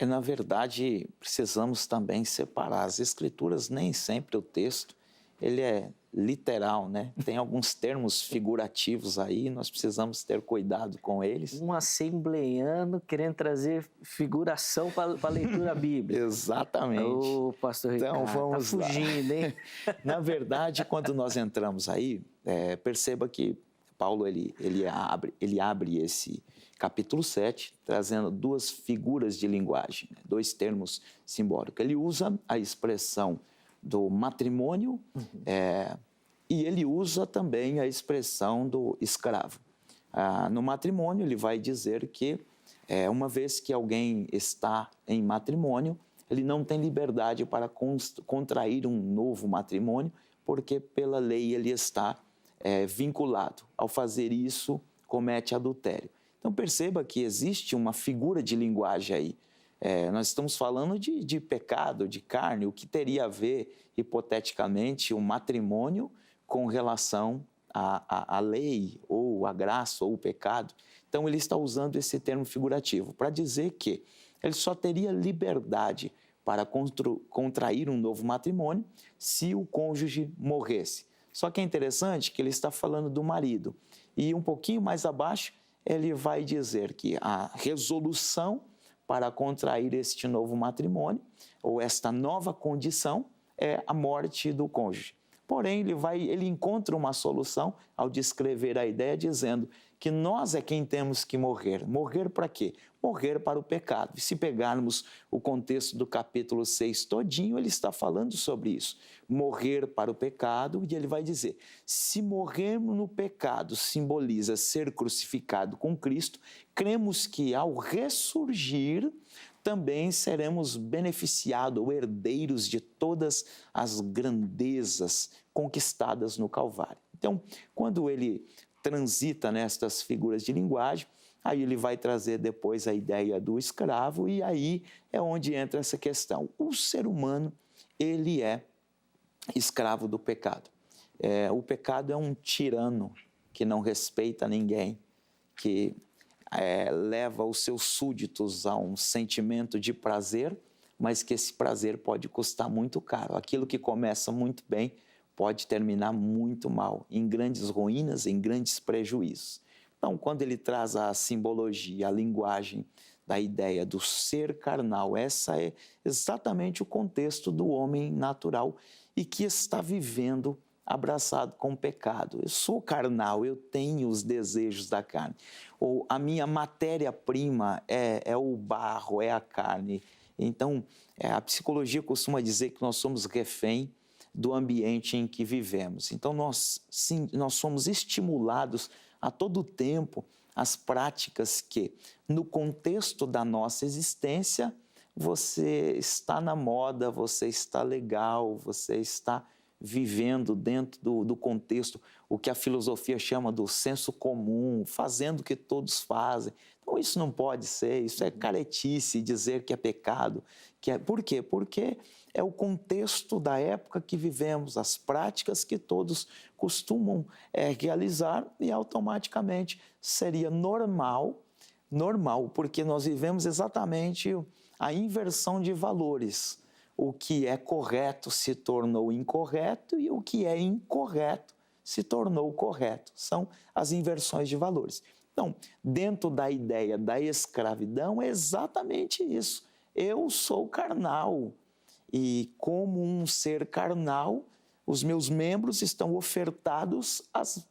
Na verdade, precisamos também separar. As Escrituras, nem sempre o texto, ele é literal, né? Tem alguns termos figurativos aí, nós precisamos ter cuidado com eles. Um assembleiano querendo trazer figuração para a leitura bíblica. Exatamente. Ô, pastor Ricardo, então, vamos tá fugindo, hein? Na verdade, quando nós entramos aí, perceba que Paulo ele abre esse capítulo 7, trazendo duas figuras de linguagem, né? Dois termos simbólicos. Ele usa a expressão do matrimônio e ele usa também a expressão do escravo. No matrimônio, ele vai dizer que uma vez que alguém está em matrimônio, ele não tem liberdade para contrair um novo matrimônio, porque pela lei ele está vinculado. Ao fazer isso, comete adultério. Então perceba que existe uma figura de linguagem aí. Nós estamos falando de pecado, de carne, o que teria a ver, hipoteticamente, um matrimônio com relação à lei, ou à graça, ou o pecado. Então ele está usando esse termo figurativo para dizer que ele só teria liberdade para contrair um novo matrimônio se o cônjuge morresse. Só que é interessante que ele está falando do marido. E um pouquinho mais abaixo, ele vai dizer que a resolução para contrair este novo matrimônio, ou esta nova condição, é a morte do cônjuge. Porém, ele encontra uma solução ao descrever a ideia, dizendo que nós é quem temos que morrer. Morrer para quê? Morrer para o pecado. E se pegarmos o contexto do capítulo 6 todinho, ele está falando sobre isso. Morrer para o pecado, e ele vai dizer, se morrermos no pecado simboliza ser crucificado com Cristo, cremos que ao ressurgir também seremos beneficiados ou herdeiros de todas as grandezas conquistadas no Calvário. Então, quando ele transita nestas figuras de linguagem, aí ele vai trazer depois a ideia do escravo, e aí é onde entra essa questão. O ser humano, ele é escravo do pecado. O pecado é um tirano que não respeita ninguém, que leva os seus súditos a um sentimento de prazer, mas que esse prazer pode custar muito caro. Aquilo que começa muito bem pode terminar muito mal, em grandes ruínas, em grandes prejuízos. Então, quando ele traz a simbologia, a linguagem da ideia do ser carnal, essa é exatamente o contexto do homem natural e que está vivendo abraçado com o pecado. Eu sou carnal, eu tenho os desejos da carne. Ou a minha matéria-prima é o barro, é a carne. Então, a psicologia costuma dizer que nós somos refém do ambiente em que vivemos. Então, nós somos estimulados a todo tempo às práticas que, no contexto da nossa existência, você está na moda, você está legal, você está vivendo dentro do contexto, o que a filosofia chama do senso comum, fazendo o que todos fazem. Então, isso não pode ser, isso é caretice dizer que é pecado. Por quê? Porque é o contexto da época que vivemos, as práticas que todos costumam realizar e automaticamente seria normal, porque nós vivemos exatamente a inversão de valores. O que é correto se tornou incorreto e o que é incorreto se tornou correto. São as inversões de valores. Então, dentro da ideia da escravidão, é exatamente isso. Eu sou carnal e, como um ser carnal, os meus membros estão ofertados às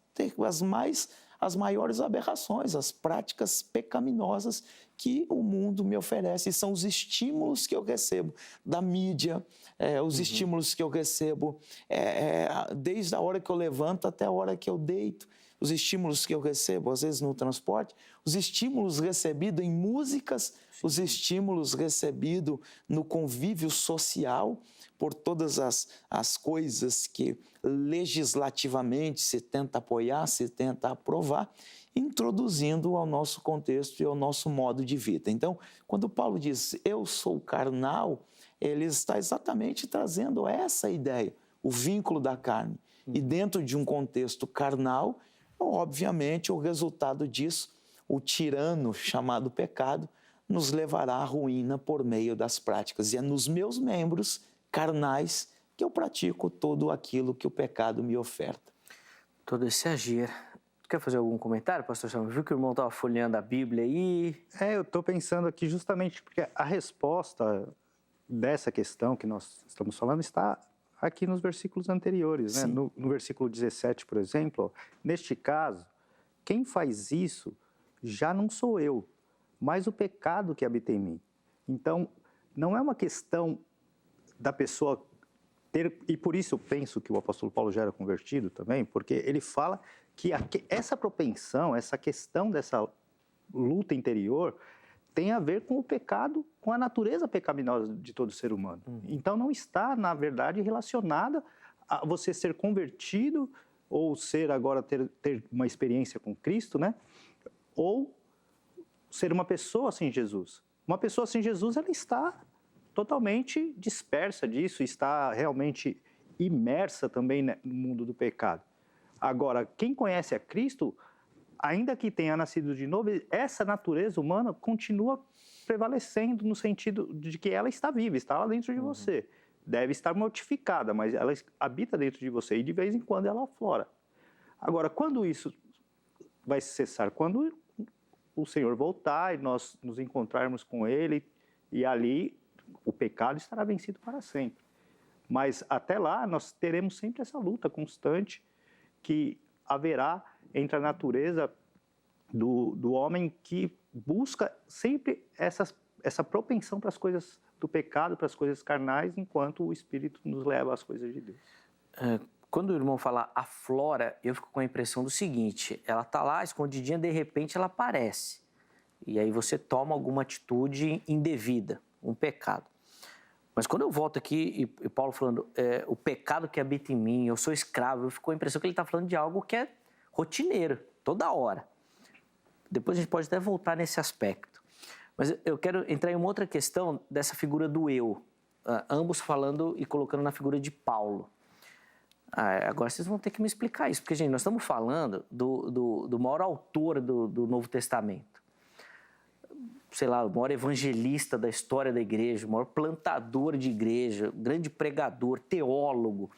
maiores aberrações, às práticas pecaminosas que o mundo me oferece. E são os estímulos que eu recebo da mídia, os estímulos que eu recebo desde a hora que eu levanto até a hora que eu deito, os estímulos que eu recebo, às vezes no transporte, os estímulos recebidos em músicas, os estímulos recebidos no convívio social, por todas as coisas que legislativamente se tenta apoiar, se tenta aprovar, introduzindo ao nosso contexto e ao nosso modo de vida. Então, quando Paulo diz, eu sou carnal, ele está exatamente trazendo essa ideia, o vínculo da carne. E dentro de um contexto carnal, obviamente, o resultado disso, o tirano chamado pecado, nos levará à ruína por meio das práticas. E é nos meus membros carnais que eu pratico tudo aquilo que o pecado me oferta. Todo esse agir. Quer fazer algum comentário, pastor Samuel? Viu que o irmão estava folheando a Bíblia aí? Eu estou pensando aqui justamente porque a resposta dessa questão que nós estamos falando está aqui nos versículos anteriores, né? No versículo 17, por exemplo, neste caso, quem faz isso já não sou eu, mas o pecado que habita em mim. Então, não é uma questão da pessoa ter, e por isso eu penso que o apóstolo Paulo já era convertido também, porque ele fala que essa propensão, essa questão dessa luta interior tem a ver com o pecado, com a natureza pecaminosa de todo ser humano. Então não está, na verdade, relacionada a você ser convertido ou ser agora ter uma experiência com Cristo, né? Ou ser uma pessoa sem Jesus. Uma pessoa sem Jesus, ela está totalmente dispersa disso, está realmente imersa também no mundo do pecado. Agora, quem conhece a Cristo, ainda que tenha nascido de novo, essa natureza humana continua prevalecendo no sentido de que ela está viva, está lá dentro de você. Deve estar mortificada, mas ela habita dentro de você e de vez em quando ela aflora. Agora, quando isso vai cessar? Quando o Senhor voltar e nós nos encontrarmos com Ele e ali o pecado estará vencido para sempre. Mas até lá nós teremos sempre essa luta constante que haverá entre a natureza do homem que busca sempre essa propensão para as coisas do pecado, para as coisas carnais, enquanto o Espírito nos leva às coisas de Deus. Quando o irmão fala aflora, eu fico com a impressão do seguinte, ela está lá escondidinha, de repente ela aparece. E aí você toma alguma atitude indevida, um pecado. Mas quando eu volto aqui, e Paulo falando, o pecado que habita em mim, eu sou escravo, eu fico com a impressão que ele está falando de algo que é rotineiro, toda hora. Depois a gente pode até voltar nesse aspecto. Mas eu quero entrar em uma outra questão dessa figura do eu, ambos falando e colocando na figura de Paulo. Agora vocês vão ter que me explicar isso, porque, gente, nós estamos falando do maior autor do Novo Testamento. Sei lá, o maior evangelista da história da igreja, o maior plantador de igreja, grande pregador, teólogo.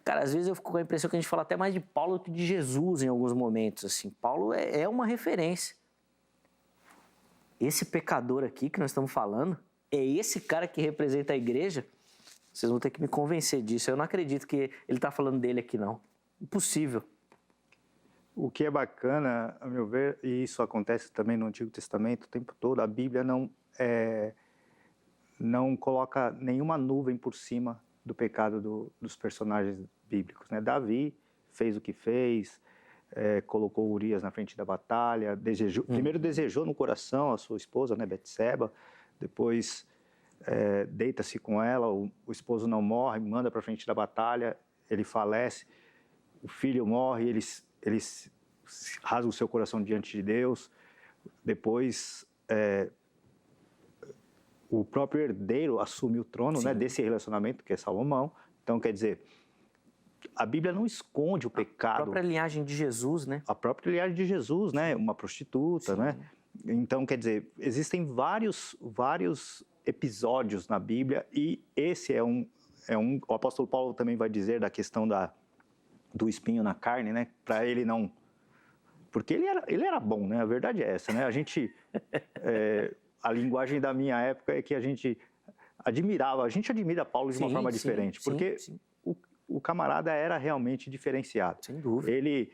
Cara, às vezes eu fico com a impressão que a gente fala até mais de Paulo do que de Jesus em alguns momentos. Assim. Paulo é uma referência. Esse pecador aqui que nós estamos falando, é esse cara que representa a igreja? Vocês vão ter que me convencer disso. Eu não acredito que ele está falando dele aqui, não. Impossível. O que é bacana, a meu ver, e isso acontece também no Antigo Testamento o tempo todo, a Bíblia não coloca nenhuma nuvem por cima do pecado dos personagens bíblicos, né? Davi fez o que fez, colocou Urias na frente da batalha, primeiro desejou no coração a sua esposa, né, Betseba, depois deita-se com ela, o esposo não morre, manda para frente da batalha, ele falece, o filho morre, ele rasga o seu coração diante de Deus, depois o próprio herdeiro assume o trono, né, desse relacionamento, que é Salomão. Então, quer dizer, a Bíblia não esconde o pecado. A própria linhagem de Jesus, né? A própria linhagem de Jesus, né? Uma prostituta, né? Então, quer dizer, existem vários episódios na Bíblia e esse é um... O apóstolo Paulo também vai dizer da questão do espinho na carne, né? Para ele não... Porque ele era bom, né? A verdade é essa, né? A gente... a linguagem da minha época é que a gente admira Paulo de uma forma diferente, porque o camarada era realmente diferenciado. Sem dúvida. Ele,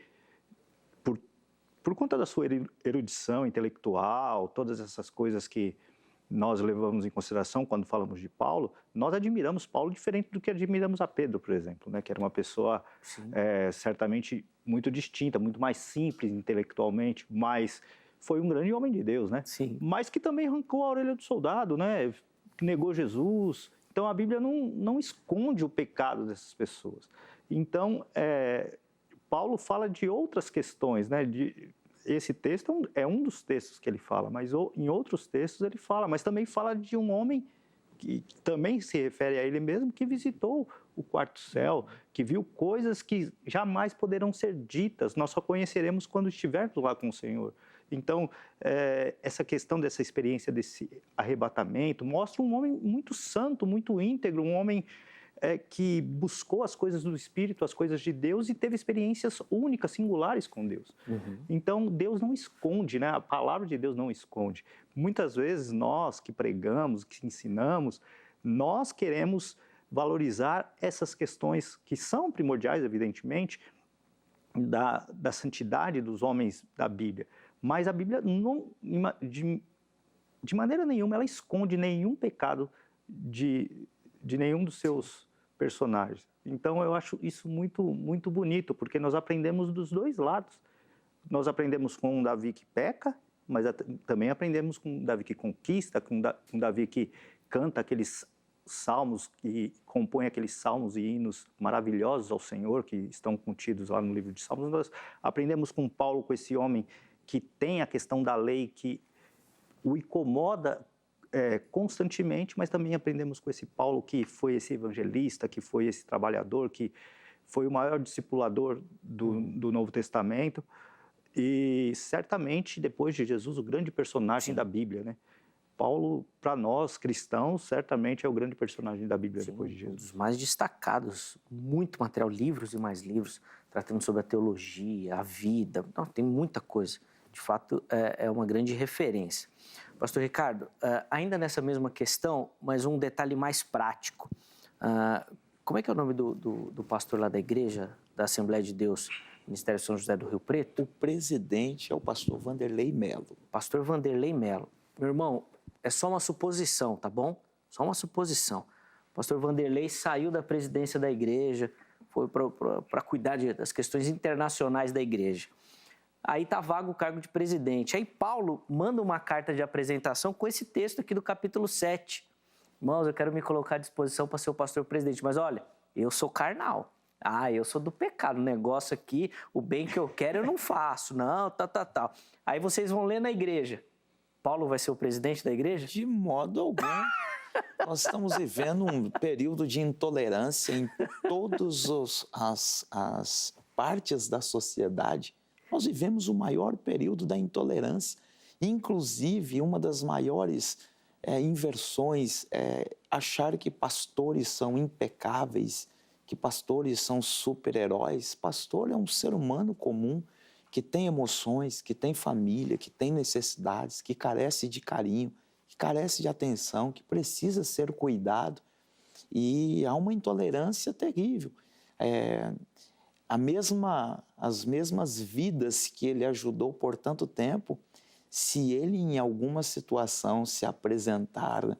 por conta da sua erudição intelectual, todas essas coisas que nós levamos em consideração quando falamos de Paulo, nós admiramos Paulo diferente do que admiramos a Pedro, por exemplo, né? Que era uma pessoa certamente muito distinta, muito mais simples intelectualmente, mas foi um grande homem de Deus, né? Sim. Mas que também arrancou a orelha do soldado, né? Negou Jesus. Então, a Bíblia não esconde o pecado dessas pessoas. Então, Paulo fala de outras questões, né? Esse texto é um dos textos que ele fala, mas em outros textos ele fala, mas também fala de um homem que também se refere a ele mesmo, que visitou o quarto céu, que viu coisas que jamais poderão ser ditas, nós só conheceremos quando estivermos lá com o Senhor. Então, essa questão dessa experiência, desse arrebatamento, mostra um homem muito santo, muito íntegro, um homem que buscou as coisas do Espírito, as coisas de Deus e teve experiências únicas, singulares com Deus. Então, Deus não esconde, né? A palavra de Deus não esconde. Muitas vezes, nós que pregamos, que ensinamos, nós queremos valorizar essas questões que são primordiais, evidentemente, da santidade dos homens da Bíblia. Mas a Bíblia, de maneira nenhuma, ela esconde nenhum pecado de nenhum dos seus personagens. Então, eu acho isso muito, muito bonito, porque nós aprendemos dos dois lados. Nós aprendemos com um Davi que peca, mas também aprendemos com um Davi que conquista, com um Davi que canta aqueles salmos, que compõe aqueles salmos e hinos maravilhosos ao Senhor, que estão contidos lá no livro de Salmos. Nós aprendemos com Paulo, com esse homem que tem a questão da lei que o incomoda constantemente, mas também aprendemos com esse Paulo que foi esse evangelista, que foi esse trabalhador, que foi o maior discipulador do Novo Testamento e certamente depois de Jesus o grande personagem da Bíblia, né? Paulo, para nós cristãos, certamente é o grande personagem da Bíblia depois de Jesus. Um dos mais destacados, muito material, livros e mais livros, tratando sobre a teologia, a vida, tem muita coisa. De fato, é uma grande referência. Pastor Ricardo, ainda nessa mesma questão, mas um detalhe mais prático. Como é que é o nome do pastor lá da igreja, da Assembleia de Deus, Ministério São José do Rio Preto? O presidente é o pastor Vanderlei Melo. Pastor Vanderlei Melo. Meu irmão, é só uma suposição, tá bom? Só uma suposição. O pastor Vanderlei saiu da presidência da igreja, foi para cuidar das questões internacionais da igreja. Aí está vago o cargo de presidente. Aí Paulo manda uma carta de apresentação com esse texto aqui do capítulo 7. Irmãos, eu quero me colocar à disposição para ser o pastor presidente, mas olha, eu sou carnal. Eu sou do pecado. O negócio aqui, o bem que eu quero eu não faço. Não, tal. Aí vocês vão ler na igreja. Paulo vai ser o presidente da igreja? De modo algum. Nós estamos vivendo um período de intolerância em todas as partes da sociedade. Nós vivemos o maior período da intolerância. Inclusive, uma das maiores inversões é achar que pastores são impecáveis, que pastores são super-heróis. Pastor é um ser humano comum, que tem emoções, que tem família, que tem necessidades, que carece de carinho, que carece de atenção, que precisa ser cuidado. E há uma intolerância terrível. As mesmas vidas que ele ajudou por tanto tempo, se ele em alguma situação se apresentar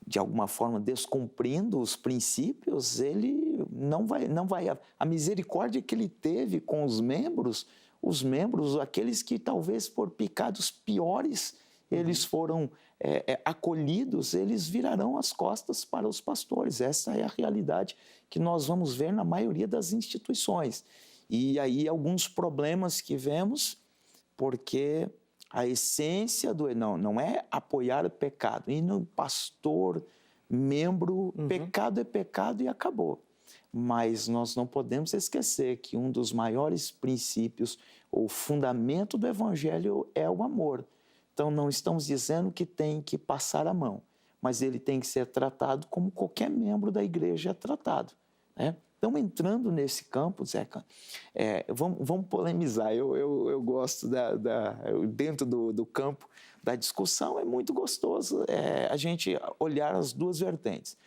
de alguma forma, descumprindo os princípios, ele não vai... A misericórdia que ele teve com os membros, aqueles que talvez por pecados piores, eles foram acolhidos, eles virarão as costas para os pastores. Essa é a realidade que nós vamos ver na maioria das instituições. E aí alguns problemas que vemos, porque a essência não é apoiar o pecado. E no pastor, membro, pecado é pecado e acabou. Mas nós não podemos esquecer que um dos maiores princípios, ou fundamento do Evangelho é o amor. Então não estamos dizendo que tem que passar a mão, mas ele tem que ser tratado como qualquer membro da igreja é tratado, né? Então, entrando nesse campo, Zeca, vamos polemizar. Eu gosto dentro do campo da discussão, é muito gostoso a gente olhar as duas vertentes.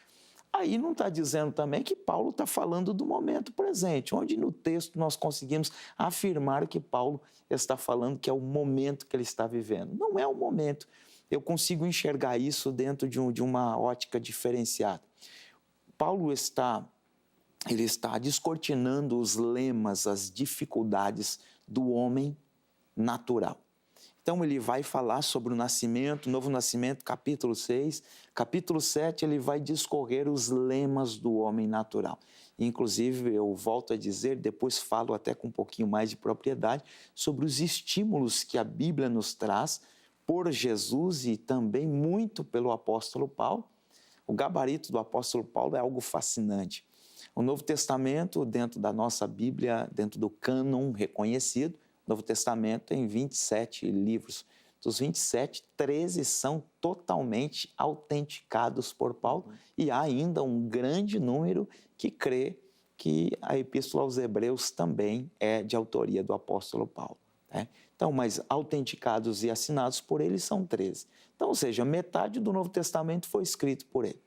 Aí não está dizendo também que Paulo está falando do momento presente, onde no texto nós conseguimos afirmar que Paulo está falando que é o momento que ele está vivendo. Não é o momento. Eu consigo enxergar isso dentro de uma ótica diferenciada. Paulo está descortinando os lemas, as dificuldades do homem natural. Então, ele vai falar sobre o nascimento, novo nascimento, capítulo 6. Capítulo 7, ele vai discorrer os lemas do homem natural. Inclusive, eu volto a dizer, depois falo até com um pouquinho mais de propriedade, sobre os estímulos que a Bíblia nos traz por Jesus e também muito pelo apóstolo Paulo. O gabarito do apóstolo Paulo é algo fascinante. O Novo Testamento, dentro da nossa Bíblia, dentro do cânon reconhecido, o Novo Testamento tem 27 livros. Dos 27, 13 são totalmente autenticados por Paulo e há ainda um grande número que crê que a Epístola aos Hebreus também é de autoria do apóstolo Paulo, né? Então, mas autenticados e assinados por ele são 13. Então, ou seja, metade do Novo Testamento foi escrito por ele.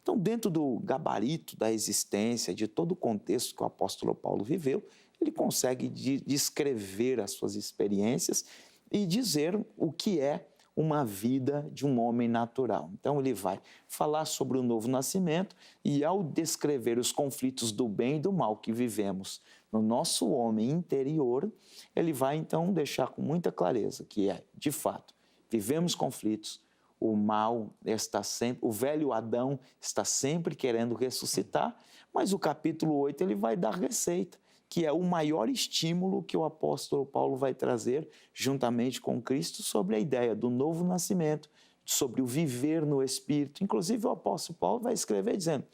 Então, dentro do gabarito da existência, de todo o contexto que o apóstolo Paulo viveu, ele consegue descrever as suas experiências e dizer o que é uma vida de um homem natural. Então, ele vai falar sobre o novo nascimento e, ao descrever os conflitos do bem e do mal que vivemos no nosso homem interior, ele vai, então, deixar com muita clareza que de fato, vivemos conflitos, o mal está sempre, o velho Adão está sempre querendo ressuscitar, mas o capítulo 8 ele vai dar receita, que é o maior estímulo que o apóstolo Paulo vai trazer, juntamente com Cristo, sobre a ideia do novo nascimento, sobre o viver no Espírito. Inclusive, o apóstolo Paulo vai escrever dizendo,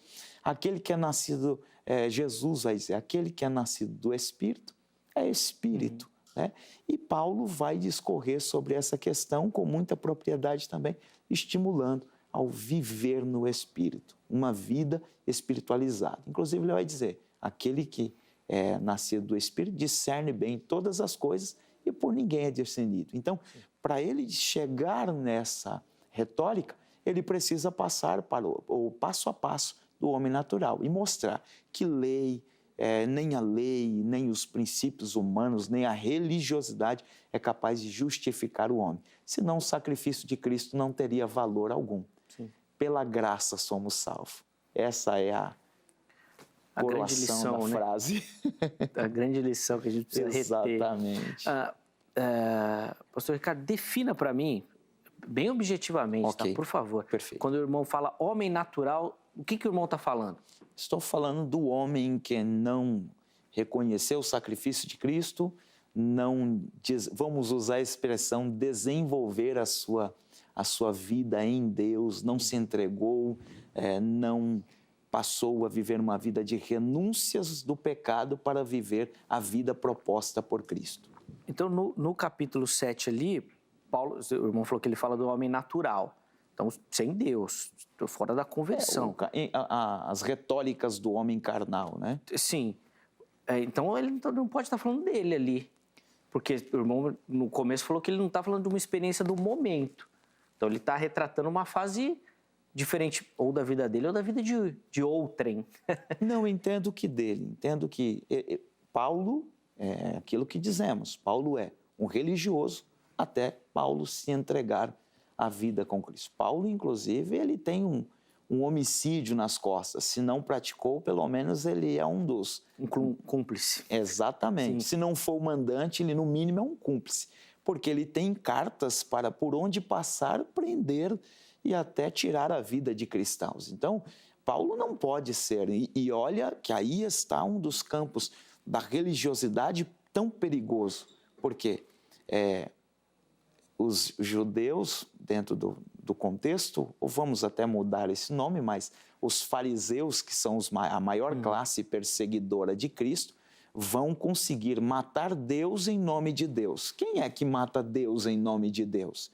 aquele que é nascido, Jesus vai dizer, aquele que é nascido do Espírito é Espírito. Né? E Paulo vai discorrer sobre essa questão com muita propriedade também, estimulando ao viver no Espírito, uma vida espiritualizada. Inclusive, ele vai dizer, aquele que é nascido do Espírito, discerne bem todas as coisas e por ninguém é discernido. Então, para ele chegar nessa retórica, ele precisa passar para o passo a passo do homem natural e mostrar que nem a lei, nem os princípios humanos, nem a religiosidade é capaz de justificar o homem. Senão o sacrifício de Cristo não teria valor algum. Sim. Pela graça somos salvos. Essa é a grande lição, da frase. A grande lição que a gente precisa reter. Exatamente. Pastor Ricardo, defina para mim, bem objetivamente, okay. Tá? Por favor. Perfeito. Quando o irmão fala homem natural, o que o irmão está falando? Estou falando do homem que não reconheceu o sacrifício de Cristo, vamos usar a expressão, desenvolver a sua vida em Deus, não se entregou, não passou a viver uma vida de renúncias do pecado para viver a vida proposta por Cristo. Então, no capítulo 7 ali, Paulo, o irmão falou que ele fala do homem natural. Então, sem Deus, fora da conversão. As retóricas do homem carnal, né? Sim. Então, ele não pode estar falando dele ali. Porque o irmão, no começo, falou que ele não está falando de uma experiência do momento. Então, ele está retratando uma fase diferente, ou da vida dele, ou da vida de outrem. Não, entendo que dele. Entendo que Paulo é aquilo que dizemos. Paulo é um religioso até Paulo se entregar a vida com Cristo. Paulo, inclusive, ele tem um homicídio nas costas. Se não praticou, pelo menos ele é um dos... Um cúmplice. Exatamente. Sim. Se não for o mandante, ele no mínimo é um cúmplice. Porque ele tem cartas para, por onde passar, prender e até tirar a vida de cristãos. Então, Paulo não pode ser. E olha que aí está um dos campos da religiosidade tão perigoso. Por quê? Os judeus, dentro do contexto, ou vamos até mudar esse nome, mas os fariseus, que são a maior classe perseguidora de Cristo, vão conseguir matar Deus em nome de Deus. Quem é que mata Deus em nome de Deus?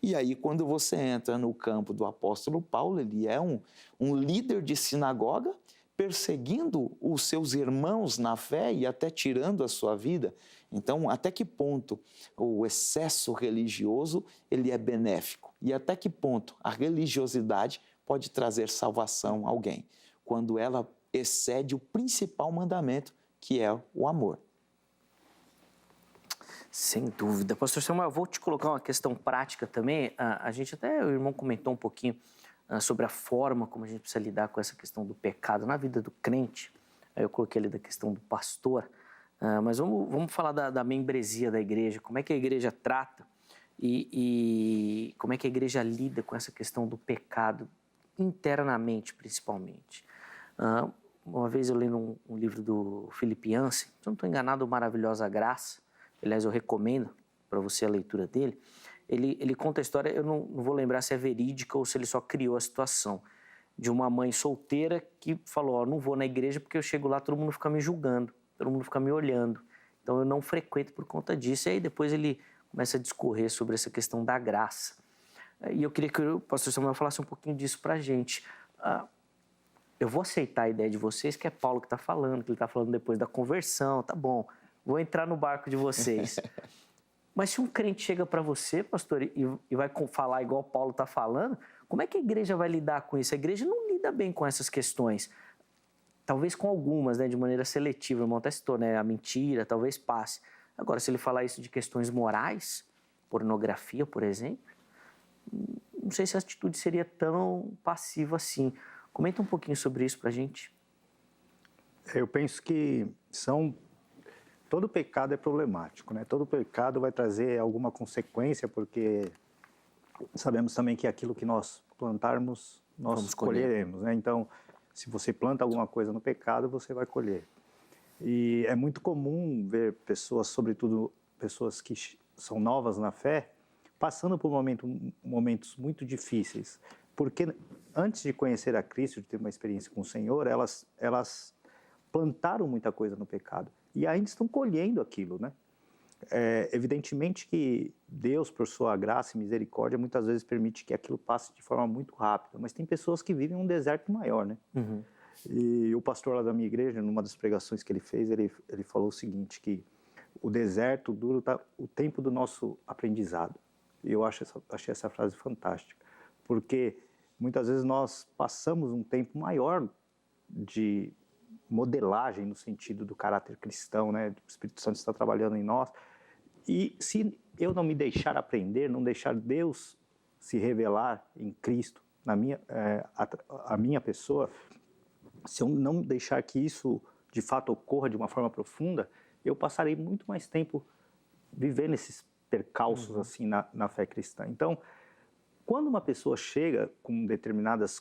E aí, quando você entra no campo do apóstolo Paulo, ele é um líder de sinagoga, perseguindo os seus irmãos na fé e até tirando a sua vida. Então, até que ponto o excesso religioso ele é benéfico? E até que ponto a religiosidade pode trazer salvação a alguém? Quando ela excede o principal mandamento, que é o amor. Sem dúvida. Pastor Samuel, eu vou te colocar uma questão prática também. A gente até, o irmão comentou um pouquinho sobre a forma como a gente precisa lidar com essa questão do pecado na vida do crente. Aí eu coloquei ali da questão do pastor. Mas vamos falar da membresia da igreja. Como é que a igreja trata e como é que a igreja lida com essa questão do pecado internamente, principalmente. Uma vez eu li um livro do Philip Yancey, se eu não estou enganado, Maravilhosa Graça. Aliás, eu recomendo para você a leitura dele. Ele conta a história, eu não vou lembrar se é verídica ou se ele só criou a situação, de uma mãe solteira que falou, não vou na igreja porque eu chego lá, todo mundo fica me julgando, todo mundo fica me olhando, então eu não frequento por conta disso. E aí depois ele começa a discorrer sobre essa questão da graça. E eu queria que o pastor Samuel falasse um pouquinho disso para a gente. Eu vou aceitar a ideia de vocês que é Paulo que está falando, que ele está falando depois da conversão, tá bom, vou entrar no barco de vocês. Mas se um crente chega para você, pastor, e vai falar igual Paulo está falando, como é que a igreja vai lidar com isso? A igreja não lida bem com essas questões. Talvez com algumas, né, de maneira seletiva, o irmão até citou, né, a mentira, talvez passe. Agora, se ele falar isso de questões morais, pornografia, por exemplo, não sei se a atitude seria tão passiva assim. Comenta um pouquinho sobre isso para a gente. Eu penso que todo pecado é problemático, né? Todo pecado vai trazer alguma consequência, porque sabemos também que aquilo que nós plantarmos, nós colheremos, né? Então, se você planta alguma coisa no pecado, você vai colher. E é muito comum ver pessoas, sobretudo pessoas que são novas na fé, passando por momentos muito difíceis, porque antes de conhecer a Cristo, de ter uma experiência com o Senhor, elas plantaram muita coisa no pecado e ainda estão colhendo aquilo, né? Evidentemente que Deus, por sua graça e misericórdia, muitas vezes permite que aquilo passe de forma muito rápida, mas tem pessoas que vivem um deserto maior, né? Uhum. E o pastor lá da minha igreja, numa das pregações que ele fez, ele falou o seguinte, que o deserto dura o tempo do nosso aprendizado. E eu achei essa frase fantástica, porque muitas vezes nós passamos um tempo maior de modelagem no sentido do caráter cristão, né? O Espírito Santo está trabalhando em nós. E se eu não me deixar aprender, não deixar Deus se revelar em Cristo, a minha pessoa, se eu não deixar que isso de fato ocorra de uma forma profunda, eu passarei muito mais tempo vivendo esses percalços assim na fé cristã. Então, quando uma pessoa chega com determinados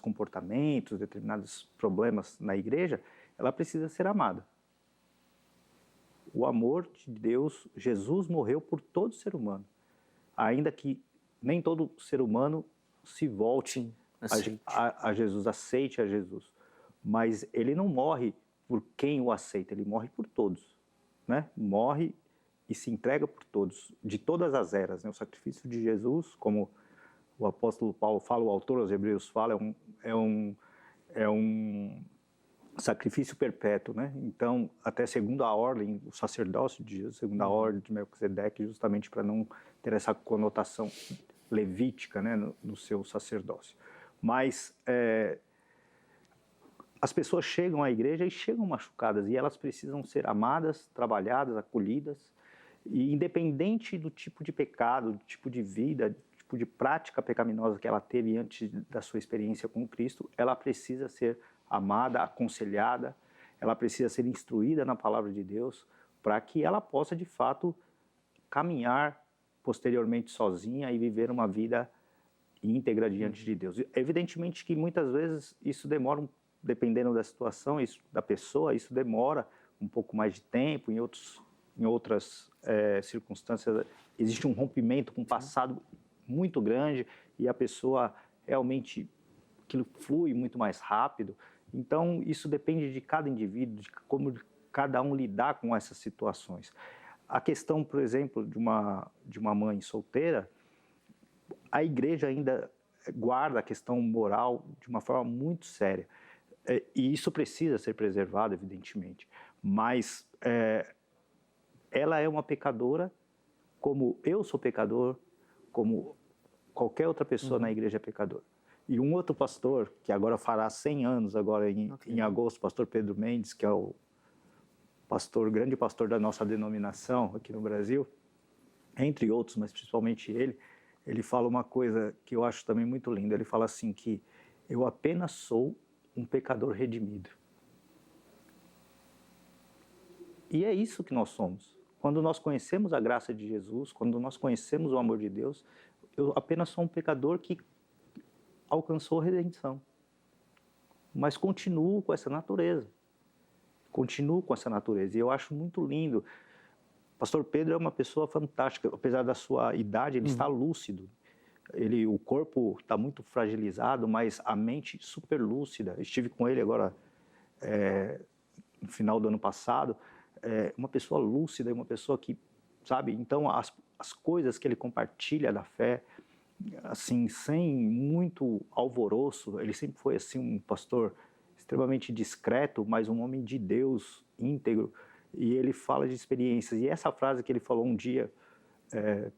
comportamentos, determinados problemas na igreja, ela precisa ser amada. O amor de Deus, Jesus morreu por todo ser humano, ainda que nem todo ser humano se volte a Jesus, aceite a Jesus, mas ele não morre por quem o aceita, ele morre por todos, né? Morre e se entrega por todos, de todas as eras, né? O sacrifício de Jesus, como o apóstolo Paulo fala, o autor aos Hebreus fala, é um sacrifício perpétuo, né? Então, até segundo a ordem, o sacerdócio de Jesus, segundo a ordem de Melquisedeque, justamente para não ter essa conotação levítica, né, no seu sacerdócio. Mas as pessoas chegam à igreja e chegam machucadas, e elas precisam ser amadas, trabalhadas, acolhidas, e independente do tipo de pecado, do tipo de vida, tipo de prática pecaminosa que ela teve antes da sua experiência com Cristo, ela precisa ser amada, aconselhada, ela precisa ser instruída na palavra de Deus para que ela possa, de fato, caminhar posteriormente sozinha e viver uma vida íntegra diante de Deus. Evidentemente que muitas vezes isso demora, dependendo da situação, da pessoa, isso demora um pouco mais de tempo, em outras circunstâncias existe um rompimento com o passado muito grande e a pessoa realmente, aquilo flui muito mais rápido. Então, isso depende de cada indivíduo, de como cada um lidar com essas situações. A questão, por exemplo, de uma mãe solteira, a igreja ainda guarda a questão moral de uma forma muito séria. E isso precisa ser preservado, evidentemente. Mas ela é uma pecadora, como eu sou pecador, como qualquer outra pessoa na igreja é pecadora. E um outro pastor, que agora fará 100 anos, agora em agosto, pastor Pedro Mendes, que é o grande pastor da nossa denominação aqui no Brasil, entre outros, mas principalmente ele fala uma coisa que eu acho também muito linda. Ele fala assim que eu apenas sou um pecador redimido. E é isso que nós somos. Quando nós conhecemos a graça de Jesus, quando nós conhecemos o amor de Deus, eu apenas sou um pecador que alcançou a redenção. Mas continuo com essa natureza. E eu acho muito lindo. Pastor Pedro é uma pessoa fantástica. Apesar da sua idade, ele está lúcido. O corpo está muito fragilizado, mas a mente super lúcida. Eu estive com ele agora, no final do ano passado. Uma pessoa lúcida, uma pessoa que, sabe? Então, as coisas que ele compartilha da fé, assim, sem muito alvoroço. Ele sempre foi assim um pastor extremamente discreto, mas um homem de Deus, íntegro. E ele fala de experiências. E essa frase que ele falou um dia,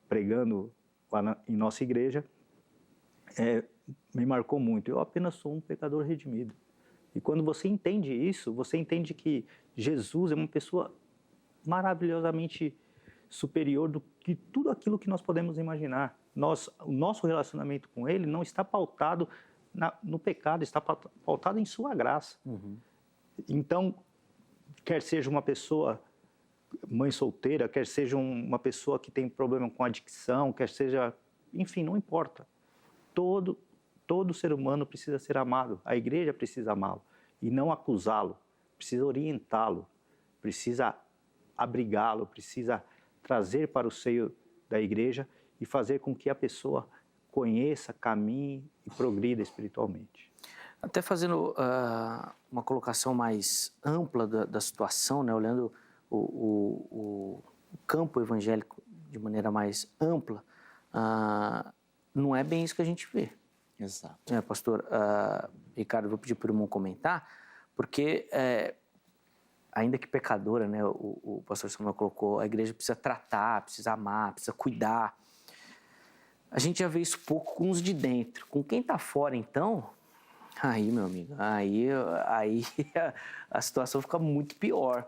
pregando lá em nossa igreja, me marcou muito. Eu apenas sou um pecador redimido. E quando você entende isso, você entende que Jesus é uma pessoa maravilhosamente superior do que tudo aquilo que nós podemos imaginar. O nosso relacionamento com Ele não está pautado no pecado, está pautado em sua graça. Então, quer seja uma pessoa mãe solteira, quer seja uma pessoa que tem problema com adicção, quer seja... Enfim, não importa. Todo ser humano precisa ser amado. A igreja precisa amá-lo e não acusá-lo. Precisa orientá-lo, precisa abrigá-lo, precisa trazer para o seio da igreja e fazer com que a pessoa conheça, caminhe e progrida espiritualmente. Até fazendo uma colocação mais ampla da situação, né? Olhando o campo evangélico de maneira mais ampla, não é bem isso que a gente vê. Exato. Pastor Ricardo, eu vou pedir para o irmão comentar, porque ainda que pecadora, né? O pastor Samuel colocou, a igreja precisa tratar, precisa amar, precisa cuidar. A gente já vê isso pouco com os de dentro. Com quem está fora, então, aí, meu amigo, aí a situação fica muito pior.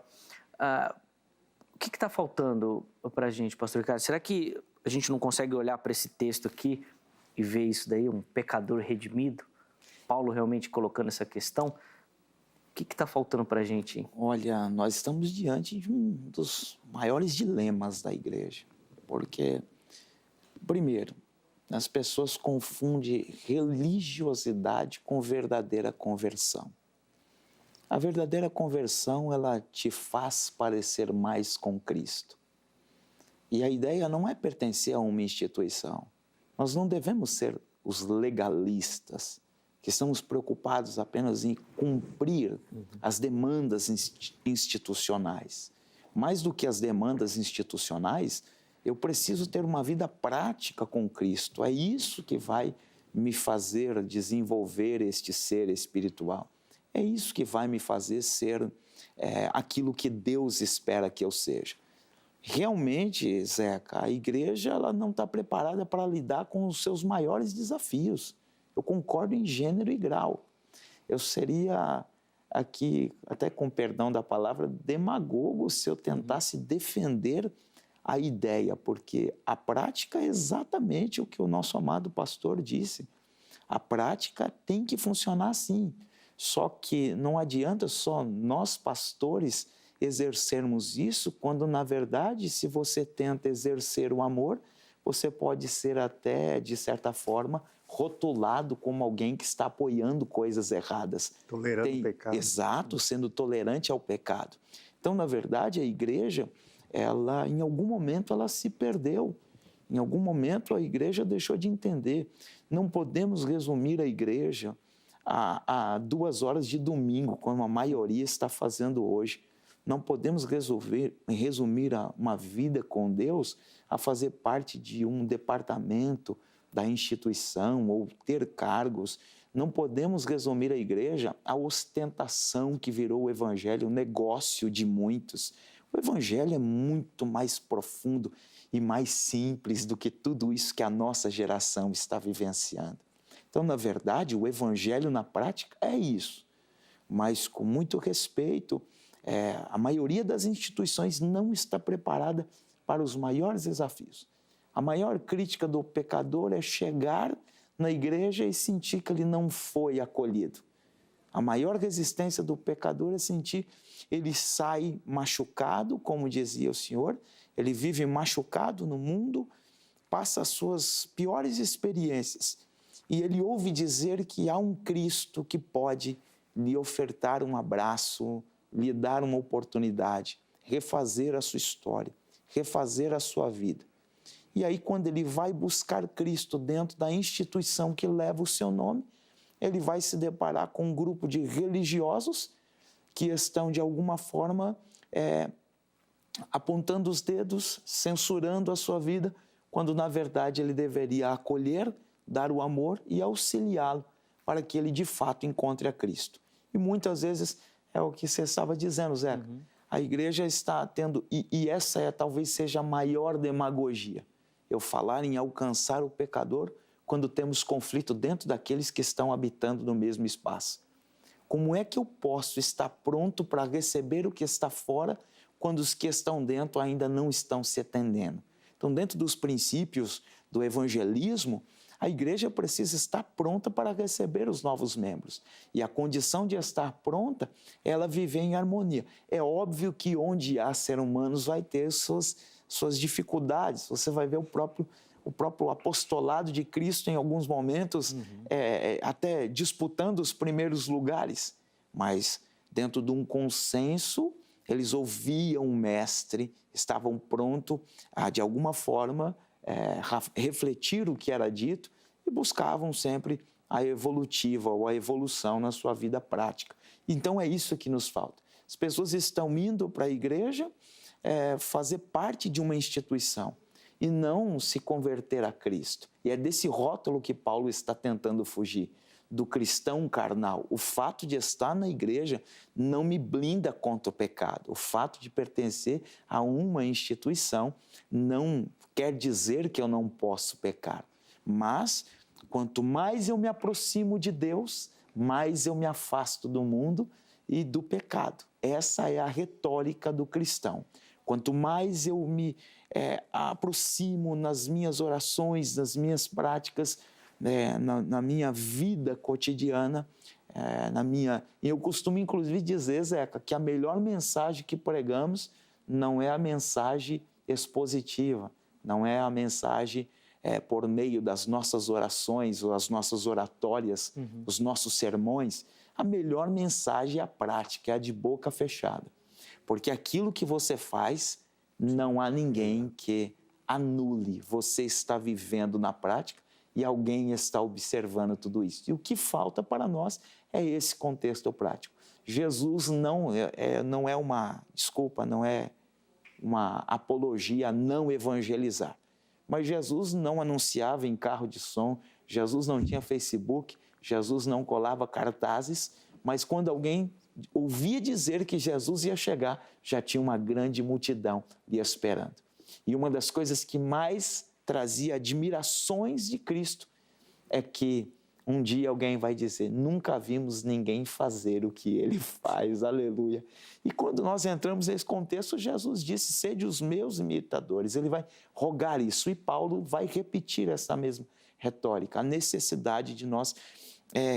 O que está faltando para a gente, pastor Ricardo? Será que a gente não consegue olhar para esse texto aqui e ver isso daí, um pecador redimido? Paulo realmente colocando essa questão. O que está faltando para a gente, hein? Olha, nós estamos diante de um dos maiores dilemas da igreja. Porque, primeiro, as pessoas confundem religiosidade com verdadeira conversão. A verdadeira conversão, ela te faz parecer mais com Cristo. E a ideia não é pertencer a uma instituição. Nós não devemos ser os legalistas, que estamos preocupados apenas em cumprir as demandas institucionais. Mais do que as demandas institucionais, eu preciso ter uma vida prática com Cristo. É isso que vai me fazer desenvolver este ser espiritual. É isso que vai me fazer ser aquilo que Deus espera que eu seja. Realmente, Zeca, a igreja ela não está preparada para lidar com os seus maiores desafios. Eu concordo em gênero e grau. Eu seria aqui, até com perdão da palavra, demagogo se eu tentasse defender a ideia, porque a prática é exatamente o que o nosso amado pastor disse. A prática tem que funcionar assim. Só que não adianta só nós, pastores, exercermos isso, quando, na verdade, se você tenta exercer o amor, você pode ser até, de certa forma, rotulado como alguém que está apoiando coisas erradas. Tolerando o pecado. Exato, sendo tolerante ao pecado. Então, na verdade, a igreja, ela, em algum momento, ela se perdeu. Em algum momento, a igreja deixou de entender. Não podemos resumir a igreja a 2 horas de domingo, como a maioria está fazendo hoje. Não podemos resumir uma vida com Deus a fazer parte de um departamento da instituição ou ter cargos. Não podemos resumir a igreja à ostentação que virou o evangelho, o negócio de muitos. O evangelho é muito mais profundo e mais simples do que tudo isso que a nossa geração está vivenciando. Então, na verdade, o evangelho na prática é isso. Mas, com muito respeito, a maioria das instituições não está preparada para os maiores desafios. A maior crítica do pecador é chegar na igreja e sentir que ele não foi acolhido. A maior resistência do pecador é sentir ele sai machucado, como dizia o Senhor, ele vive machucado no mundo, passa as suas piores experiências e ele ouve dizer que há um Cristo que pode lhe ofertar um abraço, lhe dar uma oportunidade, refazer a sua história, refazer a sua vida. E aí, quando ele vai buscar Cristo dentro da instituição que leva o seu nome, ele vai se deparar com um grupo de religiosos que estão, de alguma forma, apontando os dedos, censurando a sua vida, quando, na verdade, ele deveria acolher, dar o amor e auxiliá-lo para que ele, de fato, encontre a Cristo. E muitas vezes é o que você estava dizendo, Zeca. A igreja está tendo, e essa talvez seja a maior demagogia, eu falar em alcançar o pecador quando temos conflito dentro daqueles que estão habitando no mesmo espaço. Como é que eu posso estar pronto para receber o que está fora quando os que estão dentro ainda não estão se atendendo? Então, dentro dos princípios do evangelismo, a igreja precisa estar pronta para receber os novos membros. E a condição de estar pronta é ela viver em harmonia. É óbvio que onde há seres humanos vai ter suas dificuldades. Você vai ver o próprio apostolado de Cristo em alguns momentos, até disputando os primeiros lugares. Mas dentro de um consenso, eles ouviam o mestre, estavam prontos a, de alguma forma, refletir o que era dito e buscavam sempre a evolutiva ou a evolução na sua vida prática. Então é isso que nos falta. As pessoas estão indo para a igreja fazer parte de uma instituição e não se converter a Cristo. E é desse rótulo que Paulo está tentando fugir, do cristão carnal. O fato de estar na igreja não me blinda contra o pecado. O fato de pertencer a uma instituição não quer dizer que eu não posso pecar. Mas, quanto mais eu me aproximo de Deus, mais eu me afasto do mundo e do pecado. Essa é a retórica do cristão. Quanto mais eu me aproximo nas minhas orações, nas minhas práticas, na minha vida cotidiana, eu costumo inclusive dizer, Zeca, que a melhor mensagem que pregamos não é a mensagem expositiva, não é a mensagem por meio das nossas orações ou as nossas oratórias, os nossos sermões. A melhor mensagem é a prática, é a de boca fechada. Porque aquilo que você faz, não há ninguém que anule. Você está vivendo na prática e alguém está observando tudo isso. E o que falta para nós é esse contexto prático. Jesus não é uma apologia a não evangelizar. Mas Jesus não anunciava em carro de som, Jesus não tinha Facebook, Jesus não colava cartazes, mas quando alguém ouvia dizer que Jesus ia chegar, já tinha uma grande multidão lhe esperando. E uma das coisas que mais trazia admirações de Cristo é que Um dia alguém vai dizer, nunca vimos ninguém fazer o que ele faz, aleluia. E quando nós entramos nesse contexto, Jesus disse, sede os meus imitadores. Ele vai rogar isso e Paulo vai repetir essa mesma retórica, a necessidade de nós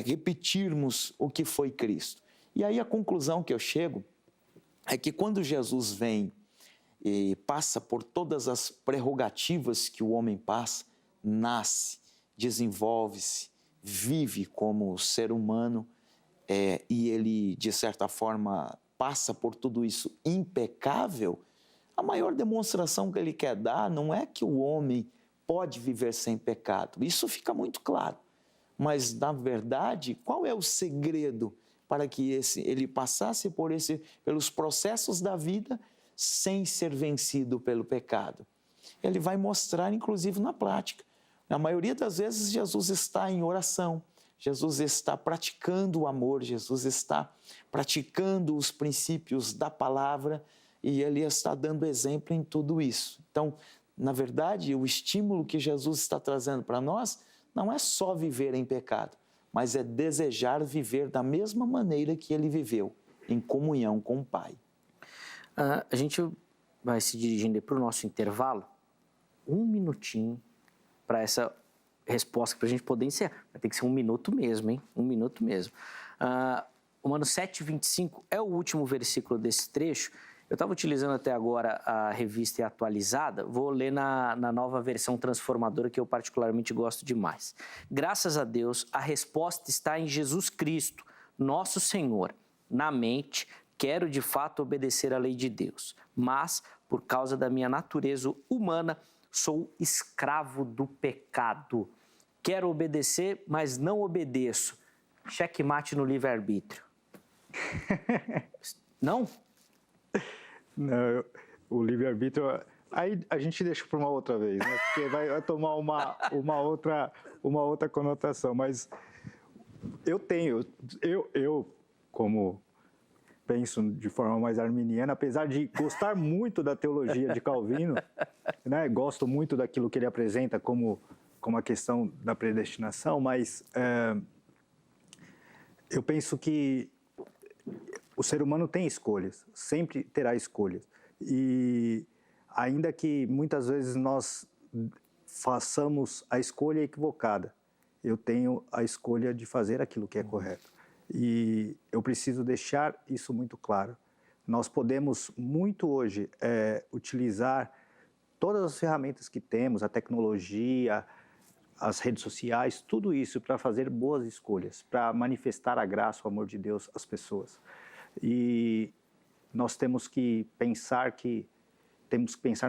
repetirmos o que foi Cristo. E aí a conclusão que eu chego é que quando Jesus vem e passa por todas as prerrogativas que o homem passa, nasce, desenvolve-se, vive como ser humano e ele, de certa forma, passa por tudo isso impecável, a maior demonstração que ele quer dar não é que o homem pode viver sem pecado. Isso fica muito claro. Mas, na verdade, qual é o segredo para que ele passasse pelos processos da vida sem ser vencido pelo pecado? Ele vai mostrar, inclusive, na prática. Na maioria das vezes, Jesus está em oração, Jesus está praticando o amor, Jesus está praticando os princípios da palavra e ele está dando exemplo em tudo isso. Então, na verdade, o estímulo que Jesus está trazendo para nós não é só viver em pecado, mas é desejar viver da mesma maneira que ele viveu, em comunhão com o Pai. A gente vai se dirigindo para o nosso intervalo, 1 minutinho, para essa resposta, para a gente poder encerrar. Vai ter que ser 1 minuto mesmo, hein? 1 minuto mesmo. Romanos 7:25 é o último versículo desse trecho. Eu estava utilizando até agora a revista atualizada, vou ler na nova versão transformadora, que eu particularmente gosto demais. Graças a Deus, a resposta está em Jesus Cristo, nosso Senhor. Na mente, quero de fato obedecer à lei de Deus, mas, por causa da minha natureza humana, sou escravo do pecado. Quero obedecer, mas não obedeço. Checkmate no livre-arbítrio. Não? Não, o livre-arbítrio... Aí a gente deixa para uma outra vez, né? Porque vai tomar uma outra conotação. Mas eu como penso de forma mais arminiana, apesar de gostar muito da teologia de Calvino, né? Gosto muito daquilo que ele apresenta como a questão da predestinação, mas eu penso que o ser humano tem escolhas, sempre terá escolhas. E ainda que muitas vezes nós façamos a escolha equivocada, eu tenho a escolha de fazer aquilo que é correto. E eu preciso deixar isso muito claro. Nós podemos muito hoje utilizar todas as ferramentas que temos, a tecnologia, as redes sociais, tudo isso para fazer boas escolhas, para manifestar a graça, o amor de Deus às pessoas. E nós temos que pensar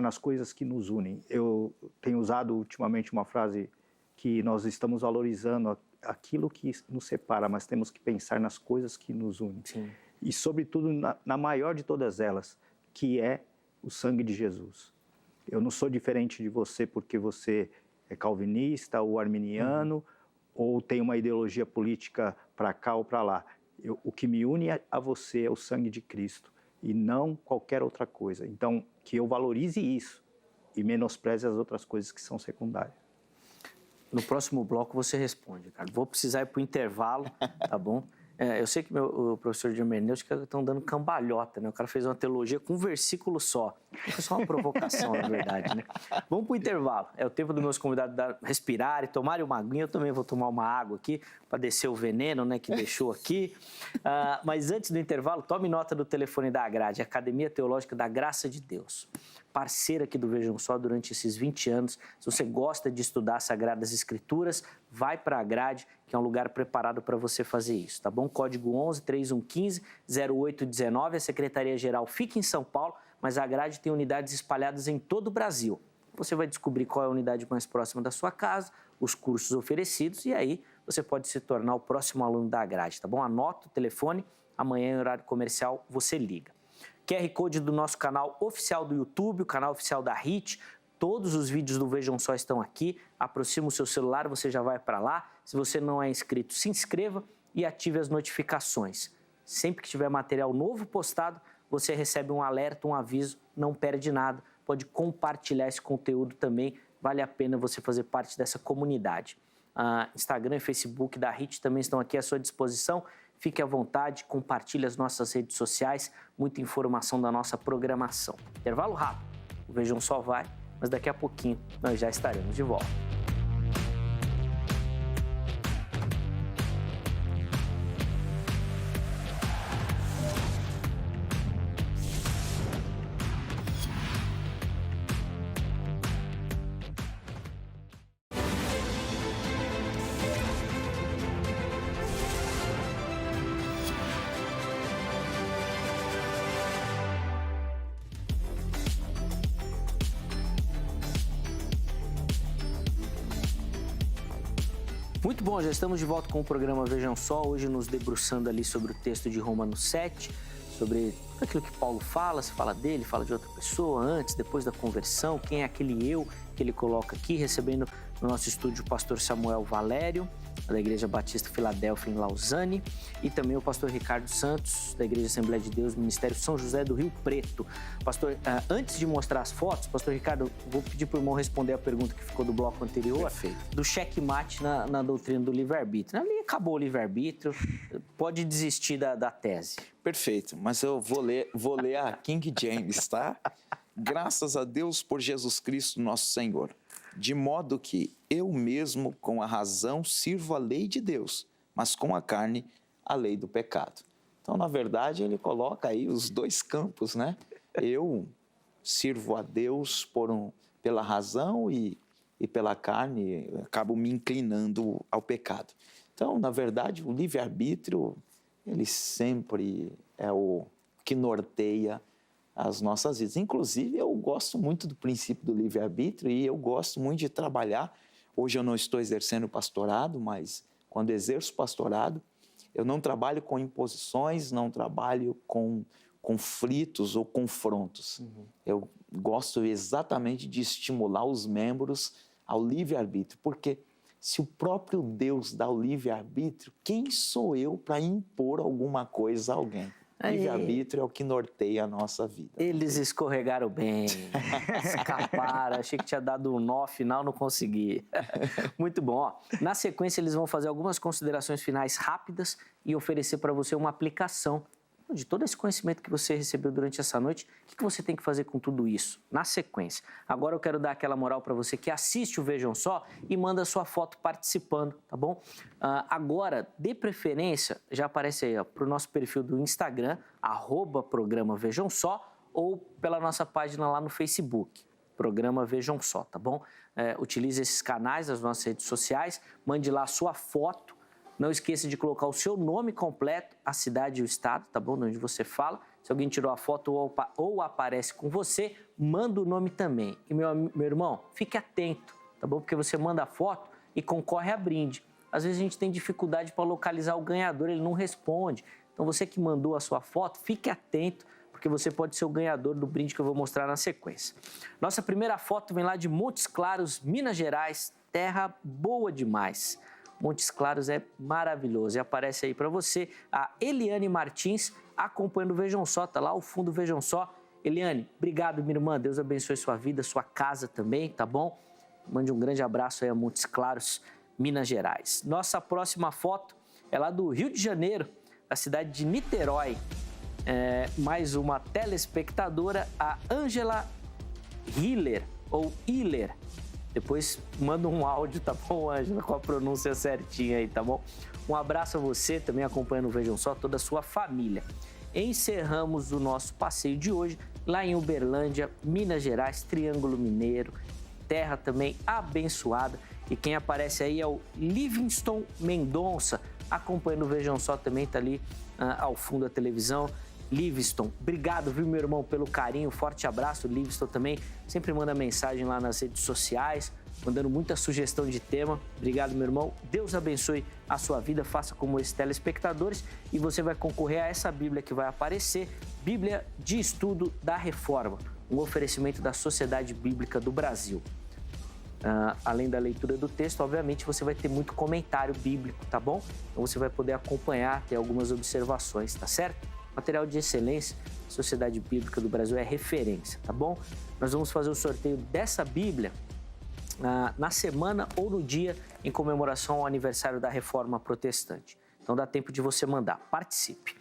nas coisas que nos unem. Eu tenho usado ultimamente uma frase que nós estamos valorizando aquilo que nos separa, mas temos que pensar nas coisas que nos unem. Sim. E, sobretudo, na maior de todas elas, que é o sangue de Jesus. Eu não sou diferente de você porque você é calvinista ou arminiano, ou tem uma ideologia política para cá ou para lá. O que me une a você é o sangue de Cristo e não qualquer outra coisa. Então, que eu valorize isso e menospreze as outras coisas que são secundárias. No próximo bloco você responde, cara. Vou precisar ir para o intervalo, tá bom? Eu sei que o professor de hermenêutica estão dando cambalhota, né? O cara fez uma teologia com um versículo só. Foi só uma provocação, na verdade, né? Vamos para o intervalo. É o tempo dos meus convidados respirar e tomarem uma aguinha. Eu também vou tomar uma água aqui para descer o veneno, né, que deixou aqui. Mas antes do intervalo, tome nota do telefone da Agrade, Academia Teológica da Graça de Deus. Parceira aqui do Vejam Só durante esses 20 anos. Se você gosta de estudar Sagradas Escrituras, vai para a Grade, que é um lugar preparado para você fazer isso, tá bom? Código 11-3115-0819, a Secretaria-Geral fica em São Paulo, mas a Grade tem unidades espalhadas em todo o Brasil. Você vai descobrir qual é a unidade mais próxima da sua casa, os cursos oferecidos, e aí você pode se tornar o próximo aluno da Grade, tá bom? Anota o telefone, amanhã em horário comercial você liga. QR Code do nosso canal oficial do YouTube, o canal oficial da HIT. Todos os vídeos do Vejam Só estão aqui. Aproxima o seu celular, você já vai para lá. Se você não é inscrito, se inscreva e ative as notificações. Sempre que tiver material novo postado, você recebe um alerta, um aviso, não perde nada. Pode compartilhar esse conteúdo também. Vale a pena você fazer parte dessa comunidade. Instagram e Facebook da HIT também estão aqui à sua disposição. Fique à vontade, compartilhe as nossas redes sociais, muita informação da nossa programação. Intervalo rápido, o Vejam Só vai, mas daqui a pouquinho nós já estaremos de volta. Muito bom, já estamos de volta com o programa Vejam Só, hoje nos debruçando ali sobre o texto de Romanos 7, sobre tudo aquilo que Paulo fala, se fala dele, fala de outra pessoa, antes, depois da conversão, quem é aquele eu que ele coloca aqui, recebendo no nosso estúdio o pastor Samuel Valério, da Igreja Batista Filadélfia em Lausanne, e também o pastor Ricardo Santos, da Igreja Assembleia de Deus, Ministério São José do Rio Preto. Pastor, antes de mostrar as fotos, pastor Ricardo, vou pedir para o irmão responder a pergunta que ficou do bloco anterior. Perfeito. Do checkmate na doutrina do livre-arbítrio. Ali acabou o livre-arbítrio, pode desistir da tese. Perfeito, mas eu vou ler a King James, tá? Graças a Deus por Jesus Cristo, nosso Senhor, de modo que eu mesmo, com a razão, sirvo a lei de Deus, mas com a carne, a lei do pecado. Então, na verdade, ele coloca aí os dois campos, né? Eu sirvo a Deus pela razão e pela carne, acabo me inclinando ao pecado. Então, na verdade, o livre-arbítrio, ele sempre é o que norteia as nossas vidas. Inclusive, eu gosto muito do princípio do livre-arbítrio e eu gosto muito de trabalhar. Hoje eu não estou exercendo pastorado, mas quando exerço pastorado, eu não trabalho com imposições, não trabalho com conflitos ou confrontos. Eu gosto exatamente de estimular os membros ao livre-arbítrio, porque se o próprio Deus dá o livre-arbítrio, quem sou eu para impor alguma coisa a alguém? Livre-arbítrio é o que norteia a nossa vida. Eles escorregaram bem, escaparam, achei que tinha dado um nó final, não consegui. Muito bom. Ó, na sequência, eles vão fazer algumas considerações finais rápidas e oferecer para você uma aplicação de todo esse conhecimento que você recebeu durante essa noite. O que você tem que fazer com tudo isso? Na sequência. Agora eu quero dar aquela moral para você que assiste o Vejam Só e manda sua foto participando, tá bom? Agora, de preferência, já aparece aí para o nosso perfil do Instagram, @programa Vejam Só, ou pela nossa página lá no Facebook, Programa Vejam Só, tá bom? Utilize esses canais, as nossas redes sociais, mande lá a sua foto. Não esqueça de colocar o seu nome completo, a cidade e o estado, tá bom? De onde você fala. Se alguém tirou a foto ou aparece com você, manda o nome também. E meu irmão, fique atento, tá bom? Porque você manda a foto e concorre a brinde. Às vezes a gente tem dificuldade para localizar o ganhador, ele não responde. Então você que mandou a sua foto, fique atento, porque você pode ser o ganhador do brinde que eu vou mostrar na sequência. Nossa primeira foto vem lá de Montes Claros, Minas Gerais, terra boa demais. Montes Claros é maravilhoso. E aparece aí para você a Eliane Martins, acompanhando o Vejam Só, tá lá ao fundo do Vejam Só. Eliane, obrigado, minha irmã. Deus abençoe sua vida, sua casa também, tá bom? Mande um grande abraço aí a Montes Claros, Minas Gerais. Nossa próxima foto é lá do Rio de Janeiro, da cidade de Niterói. Mais uma telespectadora, a Ângela Hiller, ou Hiller. Depois manda um áudio, tá bom, Ângela, com a pronúncia certinha aí, tá bom? Um abraço a você, também acompanhando o Vejam Só, toda a sua família. Encerramos o nosso passeio de hoje lá em Uberlândia, Minas Gerais, Triângulo Mineiro, terra também abençoada. E quem aparece aí é o Livingston Mendonça, acompanhando o Vejam Só, também tá ali ao fundo da televisão. Livingston, obrigado, viu, meu irmão, pelo carinho, forte abraço. O Livingston também sempre manda mensagem lá nas redes sociais, mandando muita sugestão de tema. Obrigado, meu irmão. Deus abençoe a sua vida, faça como esses telespectadores e você vai concorrer a essa Bíblia que vai aparecer, Bíblia de Estudo da Reforma, um oferecimento da Sociedade Bíblica do Brasil. Além da leitura do texto, obviamente, você vai ter muito comentário bíblico, tá bom? Então você vai poder acompanhar, ter algumas observações, tá certo? Material de excelência, Sociedade Bíblica do Brasil é referência, tá bom? Nós vamos fazer o sorteio dessa Bíblia na semana ou no dia em comemoração ao aniversário da Reforma Protestante. Então dá tempo de você mandar. Participe.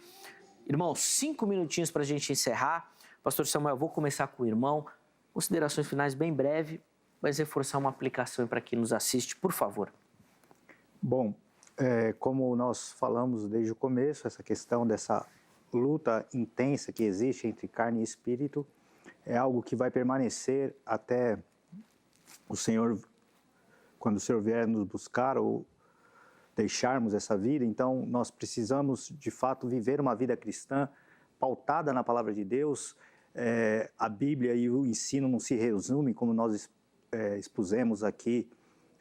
Irmão, 5 minutinhos para a gente encerrar. Pastor Samuel, vou começar com o irmão. Considerações finais bem breve, mas reforçar uma aplicação para quem nos assiste, por favor. Bom, como nós falamos desde o começo, essa questão dessa luta intensa que existe entre carne e espírito é algo que vai permanecer até o Senhor, quando o Senhor vier nos buscar ou deixarmos essa vida. Então, nós precisamos, de fato, viver uma vida cristã pautada na palavra de Deus. A Bíblia e o ensino não se resume, como nós expusemos aqui,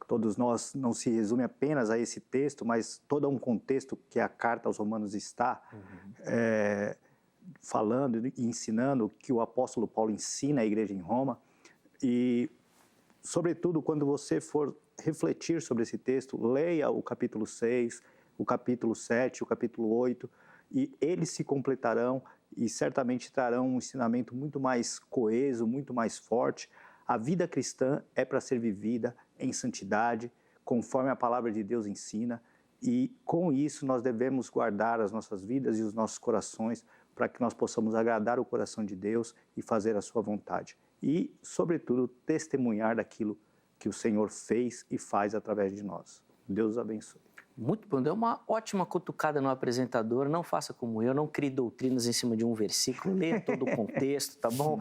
todos nós, não se resume apenas a esse texto, mas todo um contexto que a carta aos Romanos está falando e ensinando, que o apóstolo Paulo ensina à igreja em Roma. E, sobretudo, quando você for refletir sobre esse texto, leia o capítulo 6, o capítulo 7, o capítulo 8, e eles se completarão e certamente trarão um ensinamento muito mais coeso, muito mais forte. A vida cristã é para ser vivida em santidade, conforme a palavra de Deus ensina, e com isso nós devemos guardar as nossas vidas e os nossos corações para que nós possamos agradar o coração de Deus e fazer a sua vontade. E, sobretudo, testemunhar daquilo que o Senhor fez e faz através de nós. Deus os abençoe. Muito bom, deu uma ótima cutucada no apresentador. Não faça como eu, não crie doutrinas em cima de um versículo, leia todo o contexto, tá bom?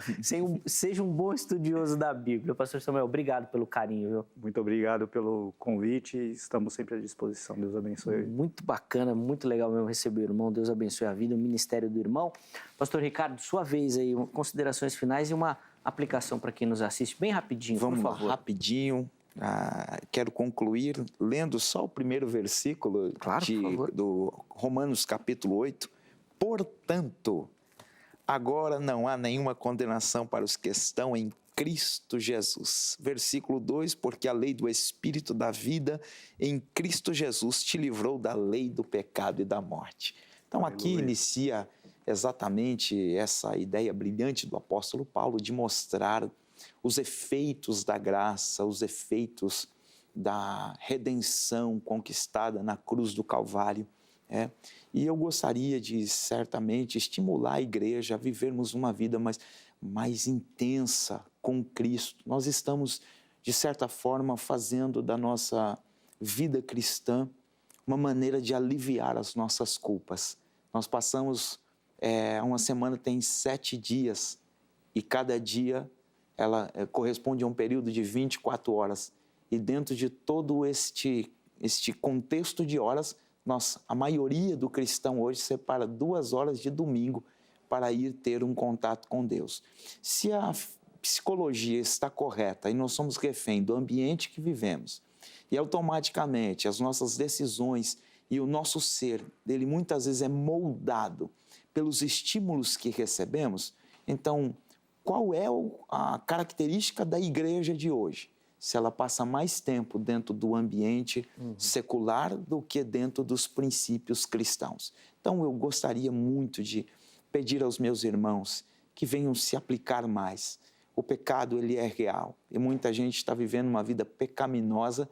Seja um bom estudioso da Bíblia. Pastor Samuel, obrigado pelo carinho, viu? Muito obrigado pelo convite, estamos sempre à disposição. Deus abençoe. Muito bacana, muito legal mesmo receber o irmão. Deus abençoe a vida, o ministério do irmão. Pastor Ricardo, sua vez aí, considerações finais e uma aplicação para quem nos assiste, bem rapidinho, por favor. Vamos lá, rapidinho. Quero concluir lendo só o primeiro versículo do Romanos capítulo 8. Portanto, agora não há nenhuma condenação para os que estão em Cristo Jesus. Versículo 2, porque a lei do Espírito da vida em Cristo Jesus te livrou da lei do pecado e da morte. Então aqui inicia exatamente essa ideia brilhante do apóstolo Paulo de mostrar os efeitos da graça, os efeitos da redenção conquistada na cruz do Calvário. E eu gostaria de, certamente, estimular a igreja a vivermos uma vida mais intensa com Cristo. Nós estamos, de certa forma, fazendo da nossa vida cristã uma maneira de aliviar as nossas culpas. Nós passamos, uma semana tem 7 dias, e cada dia ela corresponde a um período de 24 horas. E dentro de todo este contexto de horas, a maioria do cristão hoje separa 2 horas de domingo para ir ter um contato com Deus. Se a psicologia está correta e nós somos refém do ambiente que vivemos, e automaticamente as nossas decisões e o nosso ser, ele muitas vezes é moldado pelos estímulos que recebemos, então, qual é a característica da igreja de hoje? Se ela passa mais tempo dentro do ambiente secular do que dentro dos princípios cristãos. Então, eu gostaria muito de pedir aos meus irmãos que venham se aplicar mais. O pecado, ele é real. E muita gente está vivendo uma vida pecaminosa,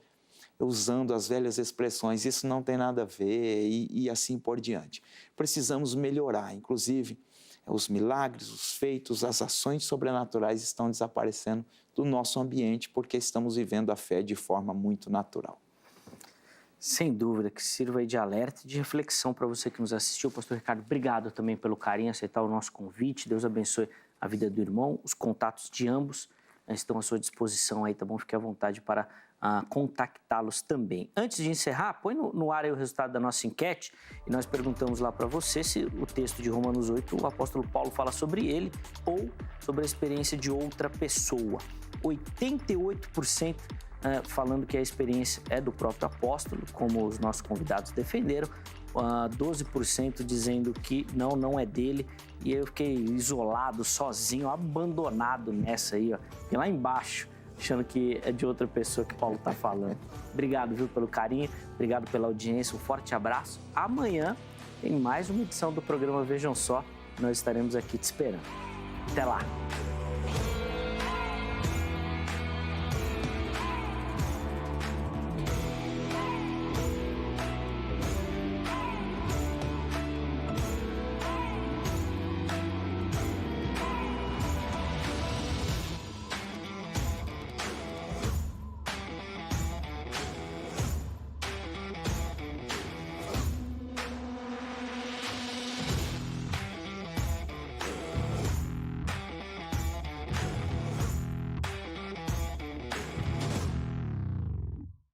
usando as velhas expressões, isso não tem nada a ver, e assim por diante. Precisamos melhorar, inclusive, os milagres, os feitos, as ações sobrenaturais estão desaparecendo do nosso ambiente porque estamos vivendo a fé de forma muito natural. Sem dúvida, que sirva aí de alerta e de reflexão para você que nos assistiu. Pastor Ricardo, obrigado também pelo carinho, aceitar o nosso convite. Deus abençoe a vida do irmão. Os contatos de ambos estão à sua disposição aí, tá bom? Fique à vontade para contactá-los também. Antes de encerrar, põe no ar aí o resultado da nossa enquete e nós perguntamos lá para você se o texto de Romanos 8, o apóstolo Paulo fala sobre ele ou sobre a experiência de outra pessoa. 88% falando que a experiência é do próprio apóstolo, como os nossos convidados defenderam, 12% dizendo que não é dele, e eu fiquei isolado, sozinho, abandonado nessa aí, ó, e lá embaixo, achando que é de outra pessoa que Paulo está falando. Obrigado, viu, pelo carinho, obrigado pela audiência, um forte abraço. Amanhã tem mais uma edição do programa Vejam Só, nós estaremos aqui te esperando. Até lá!